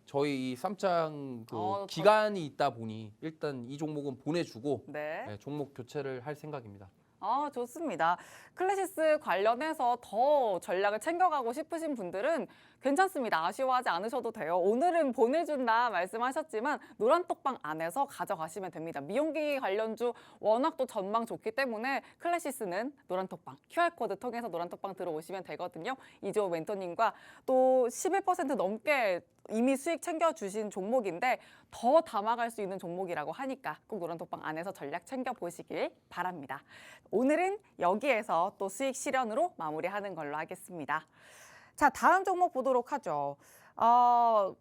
C: 저희 이 쌈장 기간이 있다 보니 일단 이 종목은 보내주고
A: 네.
C: 종목 교체를 할 생각입니다.
A: 아, 좋습니다. 클래시스 관련해서 더 전략을 챙겨가고 싶으신 분들은 괜찮습니다. 아쉬워하지 않으셔도 돼요. 오늘은 보내준다 말씀하셨지만 노란톡방 안에서 가져가시면 됩니다. 미용기기 관련주 워낙 또 전망 좋기 때문에 클래시스는 노란톡방, QR코드 통해서 노란톡방 들어오시면 되거든요. 이재호 멘토님과 또 11% 넘게 이미 수익 챙겨주신 종목인데 더 담아갈 수 있는 종목이라고 하니까 꼭 노란톡방 안에서 전략 챙겨보시길 바랍니다. 오늘은 여기에서 또 수익 실현으로 마무리하는 걸로 하겠습니다. 자, 다음 종목 보도록 하죠.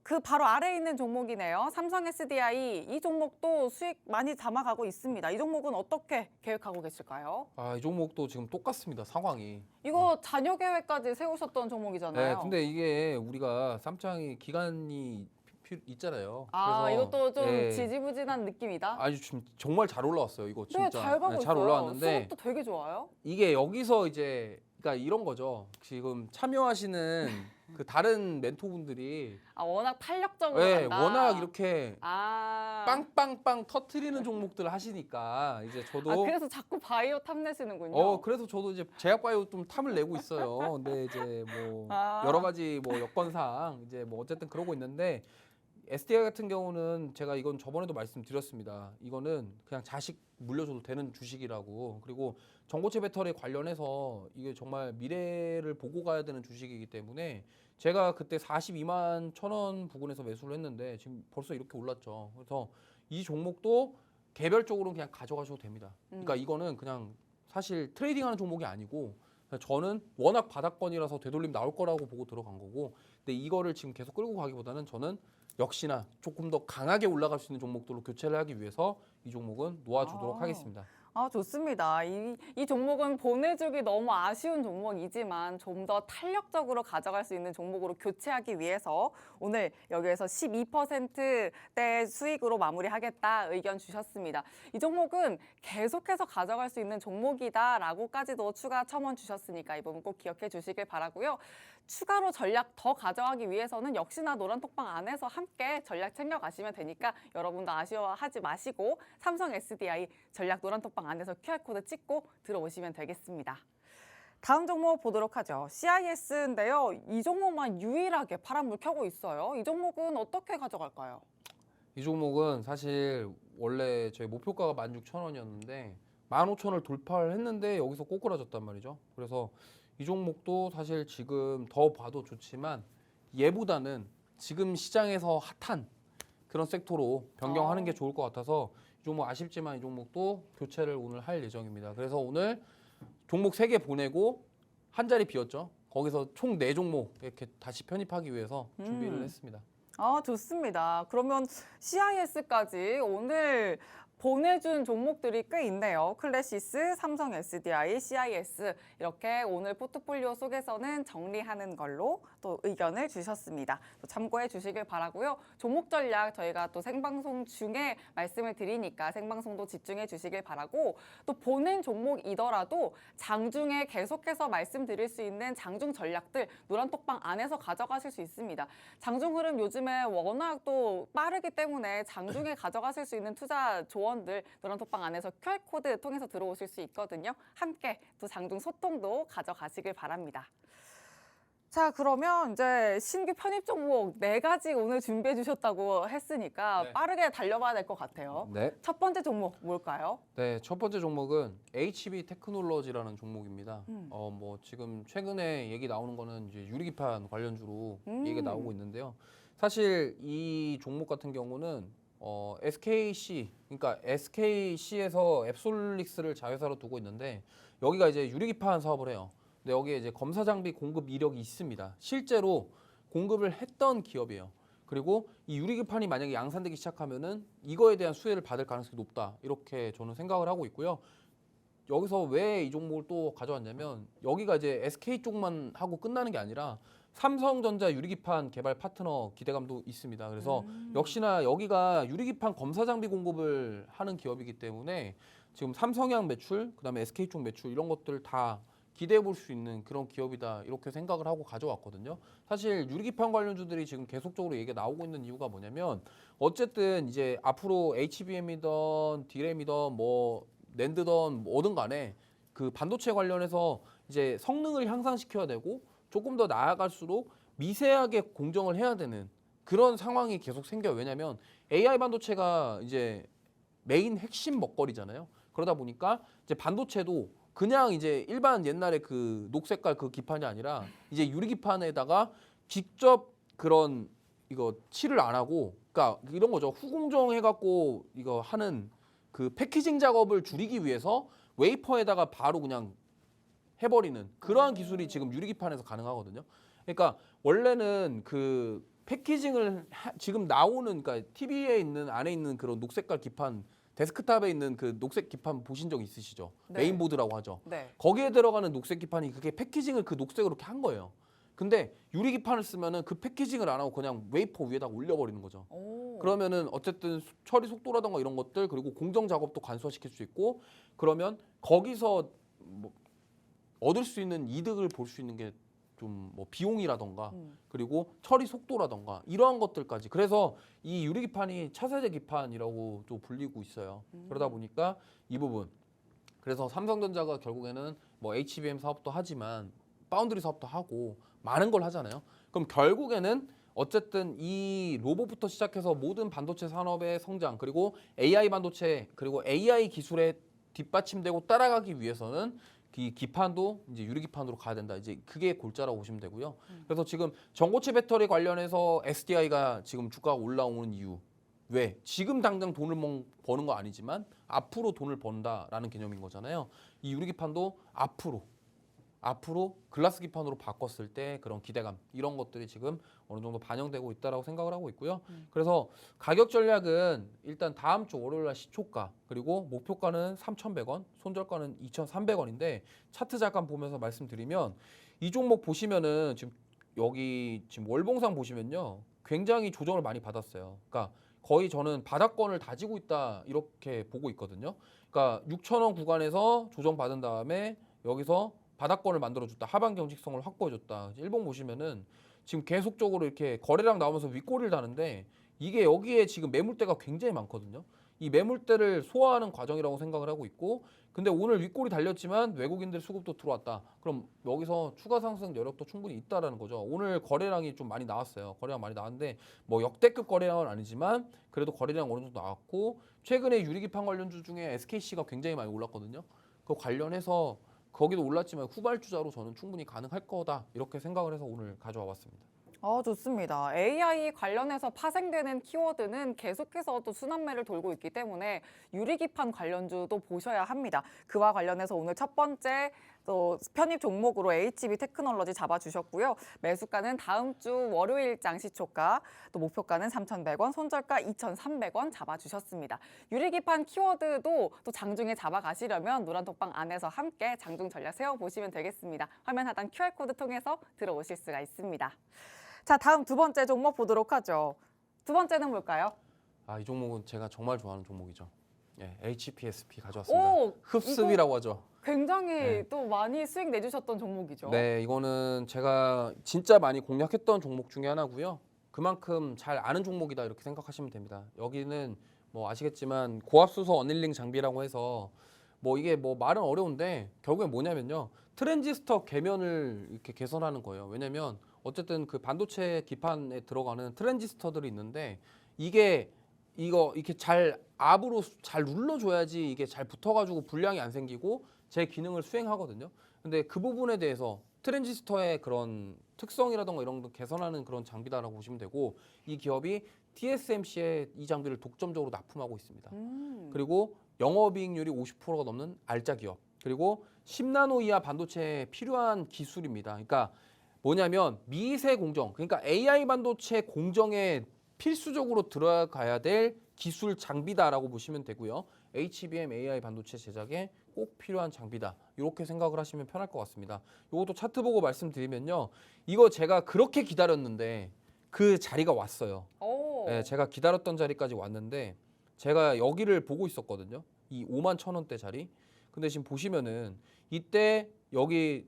A: 그 바로 아래에 있는 종목이네요. 삼성 SDI 이 종목도 수익 많이 담아가고 있습니다. 이 종목은 어떻게 계획하고 계실까요?
C: 이 종목도 지금 똑같습니다. 상황이.
A: 이거 잔여 계획까지 세우셨던 종목이잖아요.
C: 네, 근데 이게 우리가 쌈장이 기간이 있잖아요.
A: 아,
C: 그래서
A: 이것도 좀
C: 예.
A: 지지부진한 느낌이다?
C: 아주 지금 정말 잘 올라왔어요. 이거 진짜.
A: 네, 잘 가고
C: 잘
A: 있어요.
C: 올라왔는데
A: 수급도 되게 좋아요.
C: 이게 여기서 이제 그러니까 이런 거죠. 지금 참여하시는 그 다른 멘토분들이
A: 워낙 탄력적으로
C: 네,
A: 간다.
C: 워낙 이렇게
A: 아.
C: 빵빵빵 터트리는 종목들 하시니까 이제 저도
A: 그래서 자꾸 바이오 탐내시는군요.
C: 그래서 저도 이제 제약바이오 좀 탐을 내고 있어요. 근데 이제 뭐
A: 아.
C: 여러 가지 뭐 여건상 이제 뭐 어쨌든 그러고 있는데 SDI 같은 경우는 제가 이건 저번에도 말씀드렸습니다. 이거는 그냥 자식 물려줘도 되는 주식이라고. 그리고 전고체 배터리 관련해서 이게 정말 미래를 보고 가야 되는 주식이기 때문에 제가 그때 42만 1,000원 부근에서 매수를 했는데 지금 벌써 이렇게 올랐죠. 그래서 이 종목도 개별적으로 그냥 가져가셔도 됩니다. 그러니까 이거는 그냥 사실 트레이딩하는 종목이 아니고 저는 워낙 바닥권이라서 되돌림 나올 거라고 보고 들어간 거고, 근데 이거를 지금 계속 끌고 가기보다는 저는 역시나 조금 더 강하게 올라갈 수 있는 종목들로 교체를 하기 위해서 이 종목은 놓아주도록 하겠습니다.
A: 좋습니다. 이 종목은 보내주기 너무 아쉬운 종목이지만 좀 더 탄력적으로 가져갈 수 있는 종목으로 교체하기 위해서 오늘 여기에서 12%대 수익으로 마무리하겠다 의견 주셨습니다. 이 종목은 계속해서 가져갈 수 있는 종목이다라고까지도 추가 첨언 주셨으니까 이 부분 꼭 기억해 주시길 바라고요. 추가로 전략 더 가져가기 위해서는 역시나 노란톡방 안에서 함께 전략 챙겨가시면 되니까 여러분도 아쉬워하지 마시고 삼성 SDI 전략 노란톡방 안에서 QR코드 찍고 들어오시면 되겠습니다. 다음 종목 보도록 하죠. CIS인데요. 이 종목만 유일하게 파란불 켜고 있어요. 이 종목은 어떻게 가져갈까요?
C: 이 종목은 사실 원래 저희 목표가가 16,000원이었는데 15,000원을 돌파를 했는데 여기서 꼬꾸라졌단 말이죠. 그래서 이 종목도 사실 지금 더 봐도 좋지만 얘보다는 지금 시장에서 핫한 그런 섹터로 변경하는 게 좋을 것 같아서 이 종목 아쉽지만 이 종목도 교체를 오늘 할 예정입니다. 그래서 오늘 종목 3개 보내고 한 자리 비었죠. 거기서 총 4종목 이렇게 다시 편입하기 위해서 준비를 했습니다.
A: 좋습니다. 그러면 CIS까지 오늘 보내준 종목들이 꽤 있네요. 클래시스, 삼성 SDI, CIS 이렇게 오늘 포트폴리오 속에서는 정리하는 걸로 또 의견을 주셨습니다. 또 참고해 주시길 바라고요. 종목 전략 저희가 또 생방송 중에 말씀을 드리니까 생방송도 집중해 주시길 바라고, 또 보낸 종목이더라도 장중에 계속해서 말씀드릴 수 있는 장중 전략들 노란톡방 안에서 가져가실 수 있습니다. 장중 흐름 요즘에 워낙 또 빠르기 때문에 장중에 가져가실 수 있는 투자 조언들 노란톡방 안에서 QR코드 통해서 들어오실 수 있거든요. 함께 또 장중 소통도 가져가시길 바랍니다. 자, 그러면 이제 신규 편입 종목 4가지 오늘 준비해 주셨다고 했으니까
C: 네.
A: 빠르게 달려봐야 될 것 같아요.
C: 네.
A: 첫 번째 종목 뭘까요?
C: 네, 첫 번째 종목은 HB 테크놀로지라는 종목입니다. 뭐 지금 최근에 얘기 나오는 거는 이제 유리기판 관련주로 얘기가 나오고 있는데요. 사실 이 종목 같은 경우는 SKC, 그러니까 SKC에서 앱솔릭스를 자회사로 두고 있는데 여기가 이제 유리기판 사업을 해요. 근데 여기에 이제 검사 장비 공급 이력이 있습니다. 실제로 공급을 했던 기업이에요. 그리고 이 유리기판이 만약에 양산되기 시작하면은 이거에 대한 수혜를 받을 가능성이 높다. 이렇게 저는 생각을 하고 있고요. 여기서 왜 이 종목을 또 가져왔냐면 여기가 이제 SK 쪽만 하고 끝나는 게 아니라 삼성전자 유리기판 개발 파트너 기대감도 있습니다. 그래서 역시나 여기가 유리기판 검사 장비 공급을 하는 기업이기 때문에 지금 삼성향 매출, 그다음에 SK 쪽 매출 이런 것들 다 기대해 볼 수 있는 그런 기업이다 이렇게 생각을 하고 가져왔거든요. 사실 유리기판 관련주들이 지금 계속적으로 얘기가 나오고 있는 이유가 뭐냐면 어쨌든 이제 앞으로 HBM이든 DRAM이든 뭐 낸드든 뭐든 간에 그 반도체 관련해서 이제 성능을 향상시켜야 되고 조금 더 나아갈수록 미세하게 공정을 해야 되는 그런 상황이 계속 생겨요. 왜냐하면 AI 반도체가 이제 메인 핵심 먹거리잖아요. 그러다 보니까 이제 반도체도 그냥 이제 일반 옛날에 그 녹색깔 그 기판이 아니라 이제 유리기판에다가 직접 그런 이거 칠을 안 하고, 그러니까 이런 거죠. 후공정 해갖고 이거 하는 그 패키징 작업을 줄이기 위해서 웨이퍼에다가 바로 그냥 해버리는 그러한 기술이 지금 유리기판에서 가능하거든요. 그러니까 원래는 그 패키징을 지금 나오는, 그러니까 TV에 있는 안에 있는 그런 녹색깔 기판, 데스크탑에 있는 그 녹색 기판 보신 적 있으시죠?
A: 네.
C: 메인보드라고 하죠.
A: 네.
C: 거기에 들어가는 녹색 기판이 그게 패키징을 그 녹색으로 이렇게 한 거예요. 근데 유리기판을 쓰면은 그 패키징을 안 하고 그냥 웨이퍼 위에다가 올려버리는 거죠. 그러면은 어쨌든 처리 속도라던가 이런 것들, 그리고 공정 작업도 간소화시킬 수 있고, 그러면 거기서 뭐 얻을 수 있는 이득을 볼 수 있는 게 좀 뭐 비용이라던가 그리고 처리 속도라던가 이러한 것들까지 그래서 이 유리기판이 차세대 기판이라고 또 불리고 있어요. 그러다 보니까 이 부분 그래서 삼성전자가 결국에는 뭐 HBM 사업도 하지만 파운드리 사업도 하고 많은 걸 하잖아요. 그럼 결국에는 어쨌든 이 로봇부터 시작해서 모든 반도체 산업의 성장 그리고 AI 반도체 그리고 AI 기술에 뒷받침되고 따라가기 위해서는 이 기판도 이제 유리기판으로 가야 된다. 이제 그게 골자라고 보시면 되고요. 그래서 지금 전고체 배터리 관련해서 SDI가 지금 주가가 올라오는 이유. 왜? 지금 당장 돈을 버는 거 아니지만 앞으로 돈을 번다라는 개념인 거잖아요. 이 유리기판도 앞으로 글라스 기판으로 바꿨을 때 그런 기대감 이런 것들이 지금 어느 정도 반영되고 있다라고 생각을 하고 있고요. 그래서 가격 전략은 일단 다음 주 월요일 날 시초가 그리고 목표가는 3,100원, 손절가는 2,300원인데 차트 잠깐 보면서 말씀드리면 이 종목 보시면은 지금 여기 지금 월봉상 보시면요. 굉장히 조정을 많이 받았어요. 그러니까 거의 저는 바닥권을 다지고 있다 이렇게 보고 있거든요. 그러니까 6,000원 구간에서 조정받은 다음에 여기서 바닥권을 만들어줬다. 하반 경직성을 확보해줬다. 일봉 보시면은 지금 계속적으로 이렇게 거래량 나오면서 윗꼬리를 다는데 이게 여기에 지금 매물대가 굉장히 많거든요. 이 매물대를 소화하는 과정이라고 생각을 하고 있고 근데 오늘 윗꼬리 달렸지만 외국인들 수급도 들어왔다. 그럼 여기서 추가 상승 여력도 충분히 있다라는 거죠. 오늘 거래량이 좀 많이 나왔어요. 거래량 많이 나왔는데 뭐 역대급 거래량은 아니지만 그래도 거래량 어느 정도 나왔고 최근에 유리기판 관련주 중에 SKC가 굉장히 많이 올랐거든요. 그 관련해서 거기도 올랐지만 후발주자로 저는 충분히 가능할 거다 이렇게 생각을 해서 오늘 가져와 봤습니다.
A: 좋습니다. AI 관련해서 파생되는 키워드는 계속해서 또 순환매를 돌고 있기 때문에 유리기판 관련주도 보셔야 합니다. 그와 관련해서 오늘 첫 번째 또 편입 종목으로 HB 테크놀로지 잡아주셨고요. 매수가는 다음 주 월요일장 시초가, 또 목표가는 3,100원, 손절가 2,300원 잡아주셨습니다. 유리기판 키워드도 또 장중에 잡아가시려면 노란톡방 안에서 함께 장중 전략 세워보시면 되겠습니다. 화면 하단 QR코드 통해서 들어오실 수가 있습니다. 자, 다음 두 번째 종목 보도록 하죠. 두 번째는 뭘까요?
C: 이 종목은 제가 정말 좋아하는 종목이죠. 예, HPSP 가져왔습니다.
A: 오,
C: 흡습이라고 하죠.
A: 굉장히
C: 네.
A: 또 많이 수익 내주셨던 종목이죠.
C: 네, 이거는 제가 진짜 많이 공략했던 종목 중에 하나고요. 그만큼 잘 아는 종목이다 이렇게 생각하시면 됩니다. 여기는 뭐 아시겠지만 고압수소 어닐링 장비라고 해서 뭐 이게 뭐 말은 어려운데 결국엔 뭐냐면요. 트랜지스터 계면을 이렇게 개선하는 거예요. 왜냐면 어쨌든 그 반도체 기판에 들어가는 트랜지스터들이 있는데 이게 이렇게 잘 압으로 잘 눌러줘야지 이게 잘 붙어가지고 불량이 안 생기고 제 기능을 수행하거든요. 근데 그 부분에 대해서 트랜지스터의 그런 특성이라던가 이런 거 개선하는 그런 장비다라고 보시면 되고 이 기업이 TSMC에 이 장비를 독점적으로 납품하고 있습니다. 그리고 영업이익률이 50%가 넘는 알짜 기업. 그리고 10나노 이하 반도체에 필요한 기술입니다. 그러니까 뭐냐면 미세 공정, 그러니까 AI 반도체 공정에 필수적으로 들어가야 될 기술 장비다라고 보시면 되고요. HBM AI 반도체 제작에 꼭 필요한 장비다. 이렇게 생각을 하시면 편할 것 같습니다. 이것도 차트 보고 말씀드리면요. 이거 제가 그렇게 기다렸는데 그 자리가 왔어요. 네, 제가 기다렸던 자리까지 왔는데 제가 여기를 보고 있었거든요. 이 51,000원대 자리. 근데 지금 보시면은 이때 여기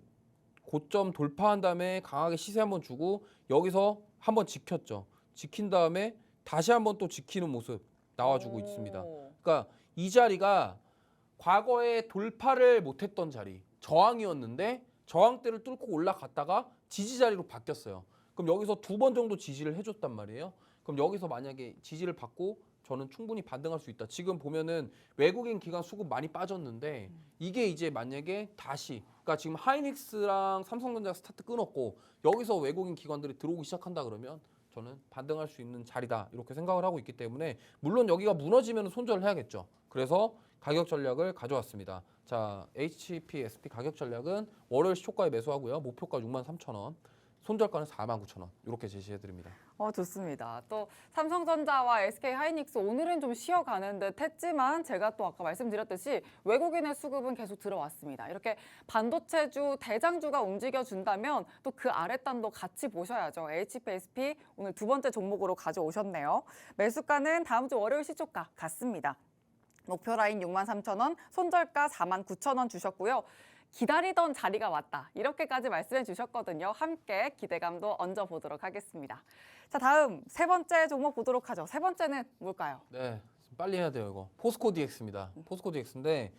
C: 고점 돌파한 다음에 강하게 시세 한번 주고 여기서 한번 지켰죠. 지킨 다음에 다시 한번 또 지키는 모습 나와주고 있습니다. 그러니까 이 자리가 과거에 돌파를 못했던 자리, 저항이었는데 저항대를 뚫고 올라갔다가 지지 자리로 바뀌었어요. 그럼 여기서 두 번 정도 지지를 해줬단 말이에요. 그럼 여기서 만약에 지지를 받고 저는 충분히 반등할 수 있다. 지금 보면은 외국인 기관 수급 많이 빠졌는데 이게 이제 만약에 다시 그러니까 지금 하이닉스랑 삼성전자 스타트 끊었고 여기서 외국인 기관들이 들어오기 시작한다 그러면 저는 반등할 수 있는 자리다 이렇게 생각을 하고 있기 때문에 물론 여기가 무너지면 손절을 해야겠죠. 그래서 가격 전략을 가져왔습니다. 자, HPSP 가격 전략은 월요일 시초가에 매수하고요. 목표가 63,000원. 손절가는 49,000원 이렇게 제시해드립니다.
A: 좋습니다. 또 삼성전자와 SK하이닉스 오늘은 좀 쉬어가는 듯 했지만 제가 또 아까 말씀드렸듯이 외국인의 수급은 계속 들어왔습니다. 이렇게 반도체주 대장주가 움직여준다면 또 그 아랫단도 같이 보셔야죠. HPSP 오늘 두 번째 종목으로 가져오셨네요. 매수가는 다음 주 월요일 시초가 같습니다. 목표 라인 63,000원, 손절가 49,000원 주셨고요. 기다리던 자리가 왔다. 이렇게까지 말씀해 주셨거든요. 함께 기대감도 얹어보도록 하겠습니다. 자, 다음 세 번째 종목 보도록 하죠. 세 번째는 뭘까요?
C: 네, 빨리 해야 돼요 이거. 포스코 DX입니다. 포스코 DX인데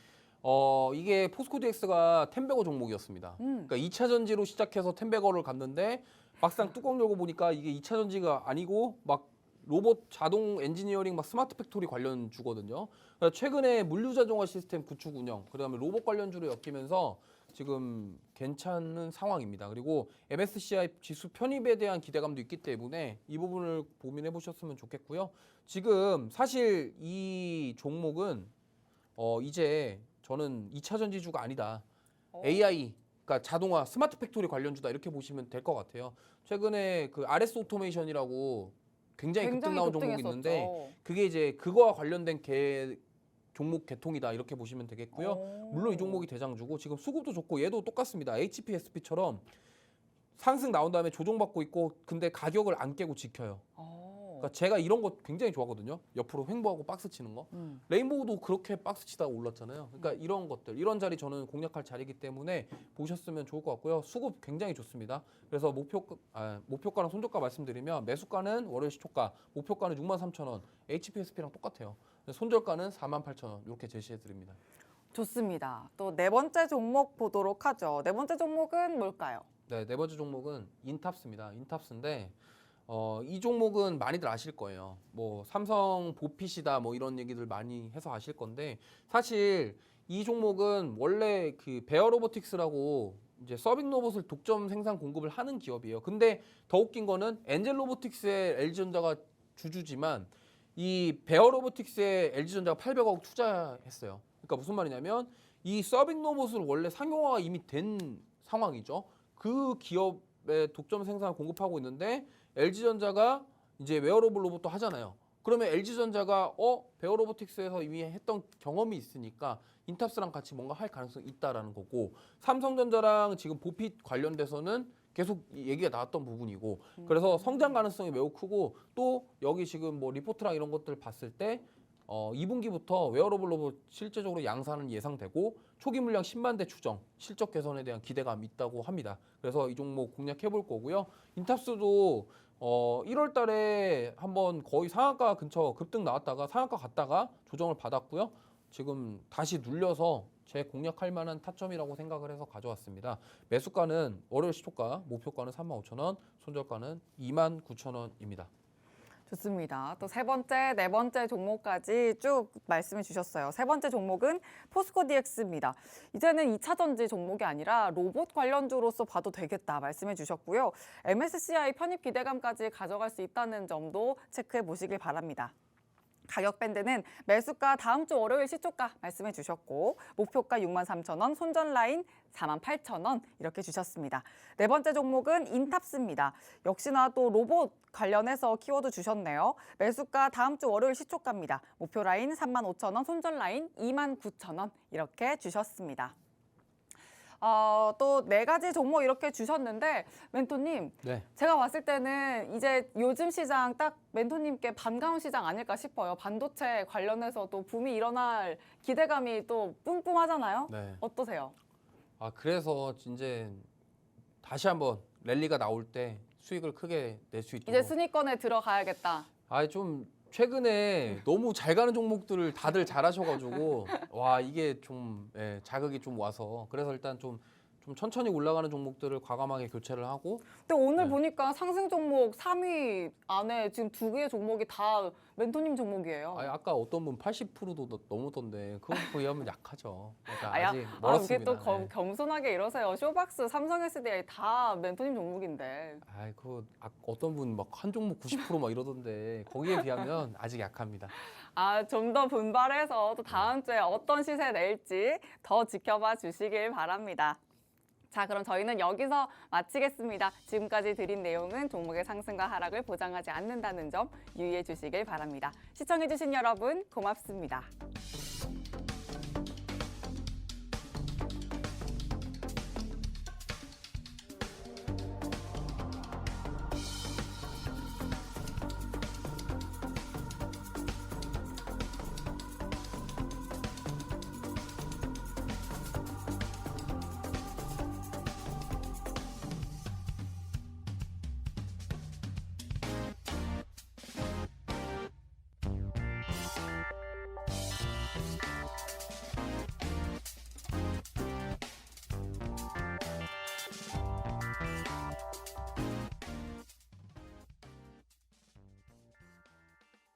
C: 이게 포스코 DX가 텐베거 종목이었습니다. 그러니까 2차 전지로 시작해서 텐베거를 갔는데 막상 뚜껑 열고 보니까 이게 2차 전지가 아니고 막 로봇 자동 엔지니어링 막 스마트 팩토리 관련 주거든요. 그러니까 최근에 물류 자동화 시스템 구축 운영, 그다음에 로봇 관련주로 엮이면서 지금 괜찮은 상황입니다. 그리고 MSCI 지수 편입에 대한 기대감도 있기 때문에 이 부분을 고민해 보셨으면 좋겠고요. 지금 사실 이 종목은 이제 저는 2차 전지주가 아니다. AI, 그러니까 자동화, 스마트 팩토리 관련주다 이렇게 보시면 될 것 같아요. 최근에 그 RS 오토메이션이라고 굉장히 급등 나온 종목이 있는데 그게 이제 그거와 관련된 종목 개통이다 이렇게 보시면 되겠고요. 물론 이 종목이 대장주고 지금 수급도 좋고 얘도 똑같습니다. HPSP처럼 상승 나온 다음에 조정받고 있고 근데 가격을 안 깨고 지켜요. 그러니까 제가 이런 거 굉장히 좋아하거든요. 옆으로 횡보하고 박스 치는 거. 레인보우도 그렇게 박스 치다가 올랐잖아요. 그러니까 이런 것들, 이런 자리 저는 공략할 자리이기 때문에 보셨으면 좋을 것 같고요. 수급 굉장히 좋습니다. 그래서 목표가랑 손절가 말씀드리면 매수가는 월요일 시초가, 목표가는 63,000원, HPSP랑 똑같아요. 손절가는 48,000원 이렇게 제시해 드립니다.
A: 좋습니다. 또 네 번째 종목 보도록 하죠. 네 번째 종목은 뭘까요?
C: 네, 네 번째 종목은 인탑스입니다. 인탑스인데 이 종목은 많이들 아실 거예요. 뭐 삼성 보핏이다 뭐 이런 얘기들 많이 해서 아실 건데 사실 이 종목은 원래 그 베어 로보틱스라고 이제 서빙 로봇을 독점 생산 공급을 하는 기업이에요. 근데 더 웃긴 거는 엔젤 로보틱스의 LG전자가 주주지만 이 베어 로보틱스에 LG전자가 800억 투자했어요. 그러니까 무슨 말이냐면 이 서빙 로봇을 원래 상용화가 이미 된 상황이죠. 그 기업에 독점 생산 공급하고 있는데 LG전자가 이제 웨어러블 로봇도 하잖아요. 그러면 LG전자가 베어 로보틱스에서 이미 했던 경험이 있으니까 인탑스랑 같이 뭔가 할 가능성이 있다라는 거고 삼성전자랑 지금 보핏 관련돼서는 계속 얘기가 나왔던 부분이고 그래서 성장 가능성이 매우 크고 또 여기 지금 뭐 리포트랑 이런 것들 봤을 때 2분기부터 웨어러블 로봇 실제적으로 양산은 예상되고 초기 물량 10만 대 추정, 실적 개선에 대한 기대감이 있다고 합니다. 그래서 이 종목 공략해 볼 거고요. 인탑스도 1월 달에 한번 거의 상한가 근처 급등 나왔다가 상한가 갔다가 조정을 받았고요. 지금 다시 눌려서 제 공략할 만한 타점이라고 생각을 해서 가져왔습니다. 매수가는 월요일 시초가, 목표가는 35,000원, 손절가는 29,000원입니다.
A: 좋습니다. 또 세 번째, 네 번째 종목까지 쭉 말씀해 주셨어요. 세 번째 종목은 포스코 DX입니다. 이제는 2차 전지 종목이 아니라 로봇 관련주로서 봐도 되겠다 말씀해 주셨고요. MSCI 편입 기대감까지 가져갈 수 있다는 점도 체크해 보시길 바랍니다. 가격 밴드는 매수가 다음 주 월요일 시초가 말씀해 주셨고 목표가 63,000원, 손절 라인 48,000원 이렇게 주셨습니다. 네 번째 종목은 인탑스입니다. 역시나 또 로봇 관련해서 키워드 주셨네요. 매수가 다음 주 월요일 시초가입니다. 목표 라인 35,000원, 손절 라인 29,000원 이렇게 주셨습니다. 또 네 가지 종목 이렇게 주셨는데 멘토님,
C: 네.
A: 제가 봤을 때는 이제 요즘 시장 딱 멘토님께 반가운 시장 아닐까 싶어요. 반도체 관련해서도 붐이 일어날 기대감이 또 뿜뿜하잖아요.
C: 네.
A: 어떠세요?
C: 그래서 이제 다시 한번 랠리가 나올 때 수익을 크게 낼 수 있도록
A: 이제 순위권에 들어가야겠다.
C: 좀 최근에 너무 잘 가는 종목들을 다들 잘하셔가지고 와 이게 좀 자극이 좀 와서 그래서 일단 좀 천천히 올라가는 종목들을 과감하게 교체를 하고
A: 근데 오늘
C: 네.
A: 보니까 상승 종목 3위 안에 지금 두 개의 종목이 다 멘토님 종목이에요.
C: 아까 어떤 분 80%도 넘었던데 그거 비하면 약하죠. 그러니까
A: 아야,
C: 아직
A: 이게
C: 멀었습니다.
A: 또 겸손하게 이러세요. 쇼박스, 삼성 SDI 다 멘토님 종목인데.
C: 어떤 분 막 한 종목 90% 막 이러던데 거기에 비하면 아직 약합니다.
A: 좀 더 분발해서 또 다음 주에 어떤 시세 낼지 더 지켜봐 주시길 바랍니다. 자, 그럼 저희는 여기서 마치겠습니다. 지금까지 드린 내용은 종목의 상승과 하락을 보장하지 않는다는 점 유의해 주시길 바랍니다. 시청해 주신 여러분 고맙습니다.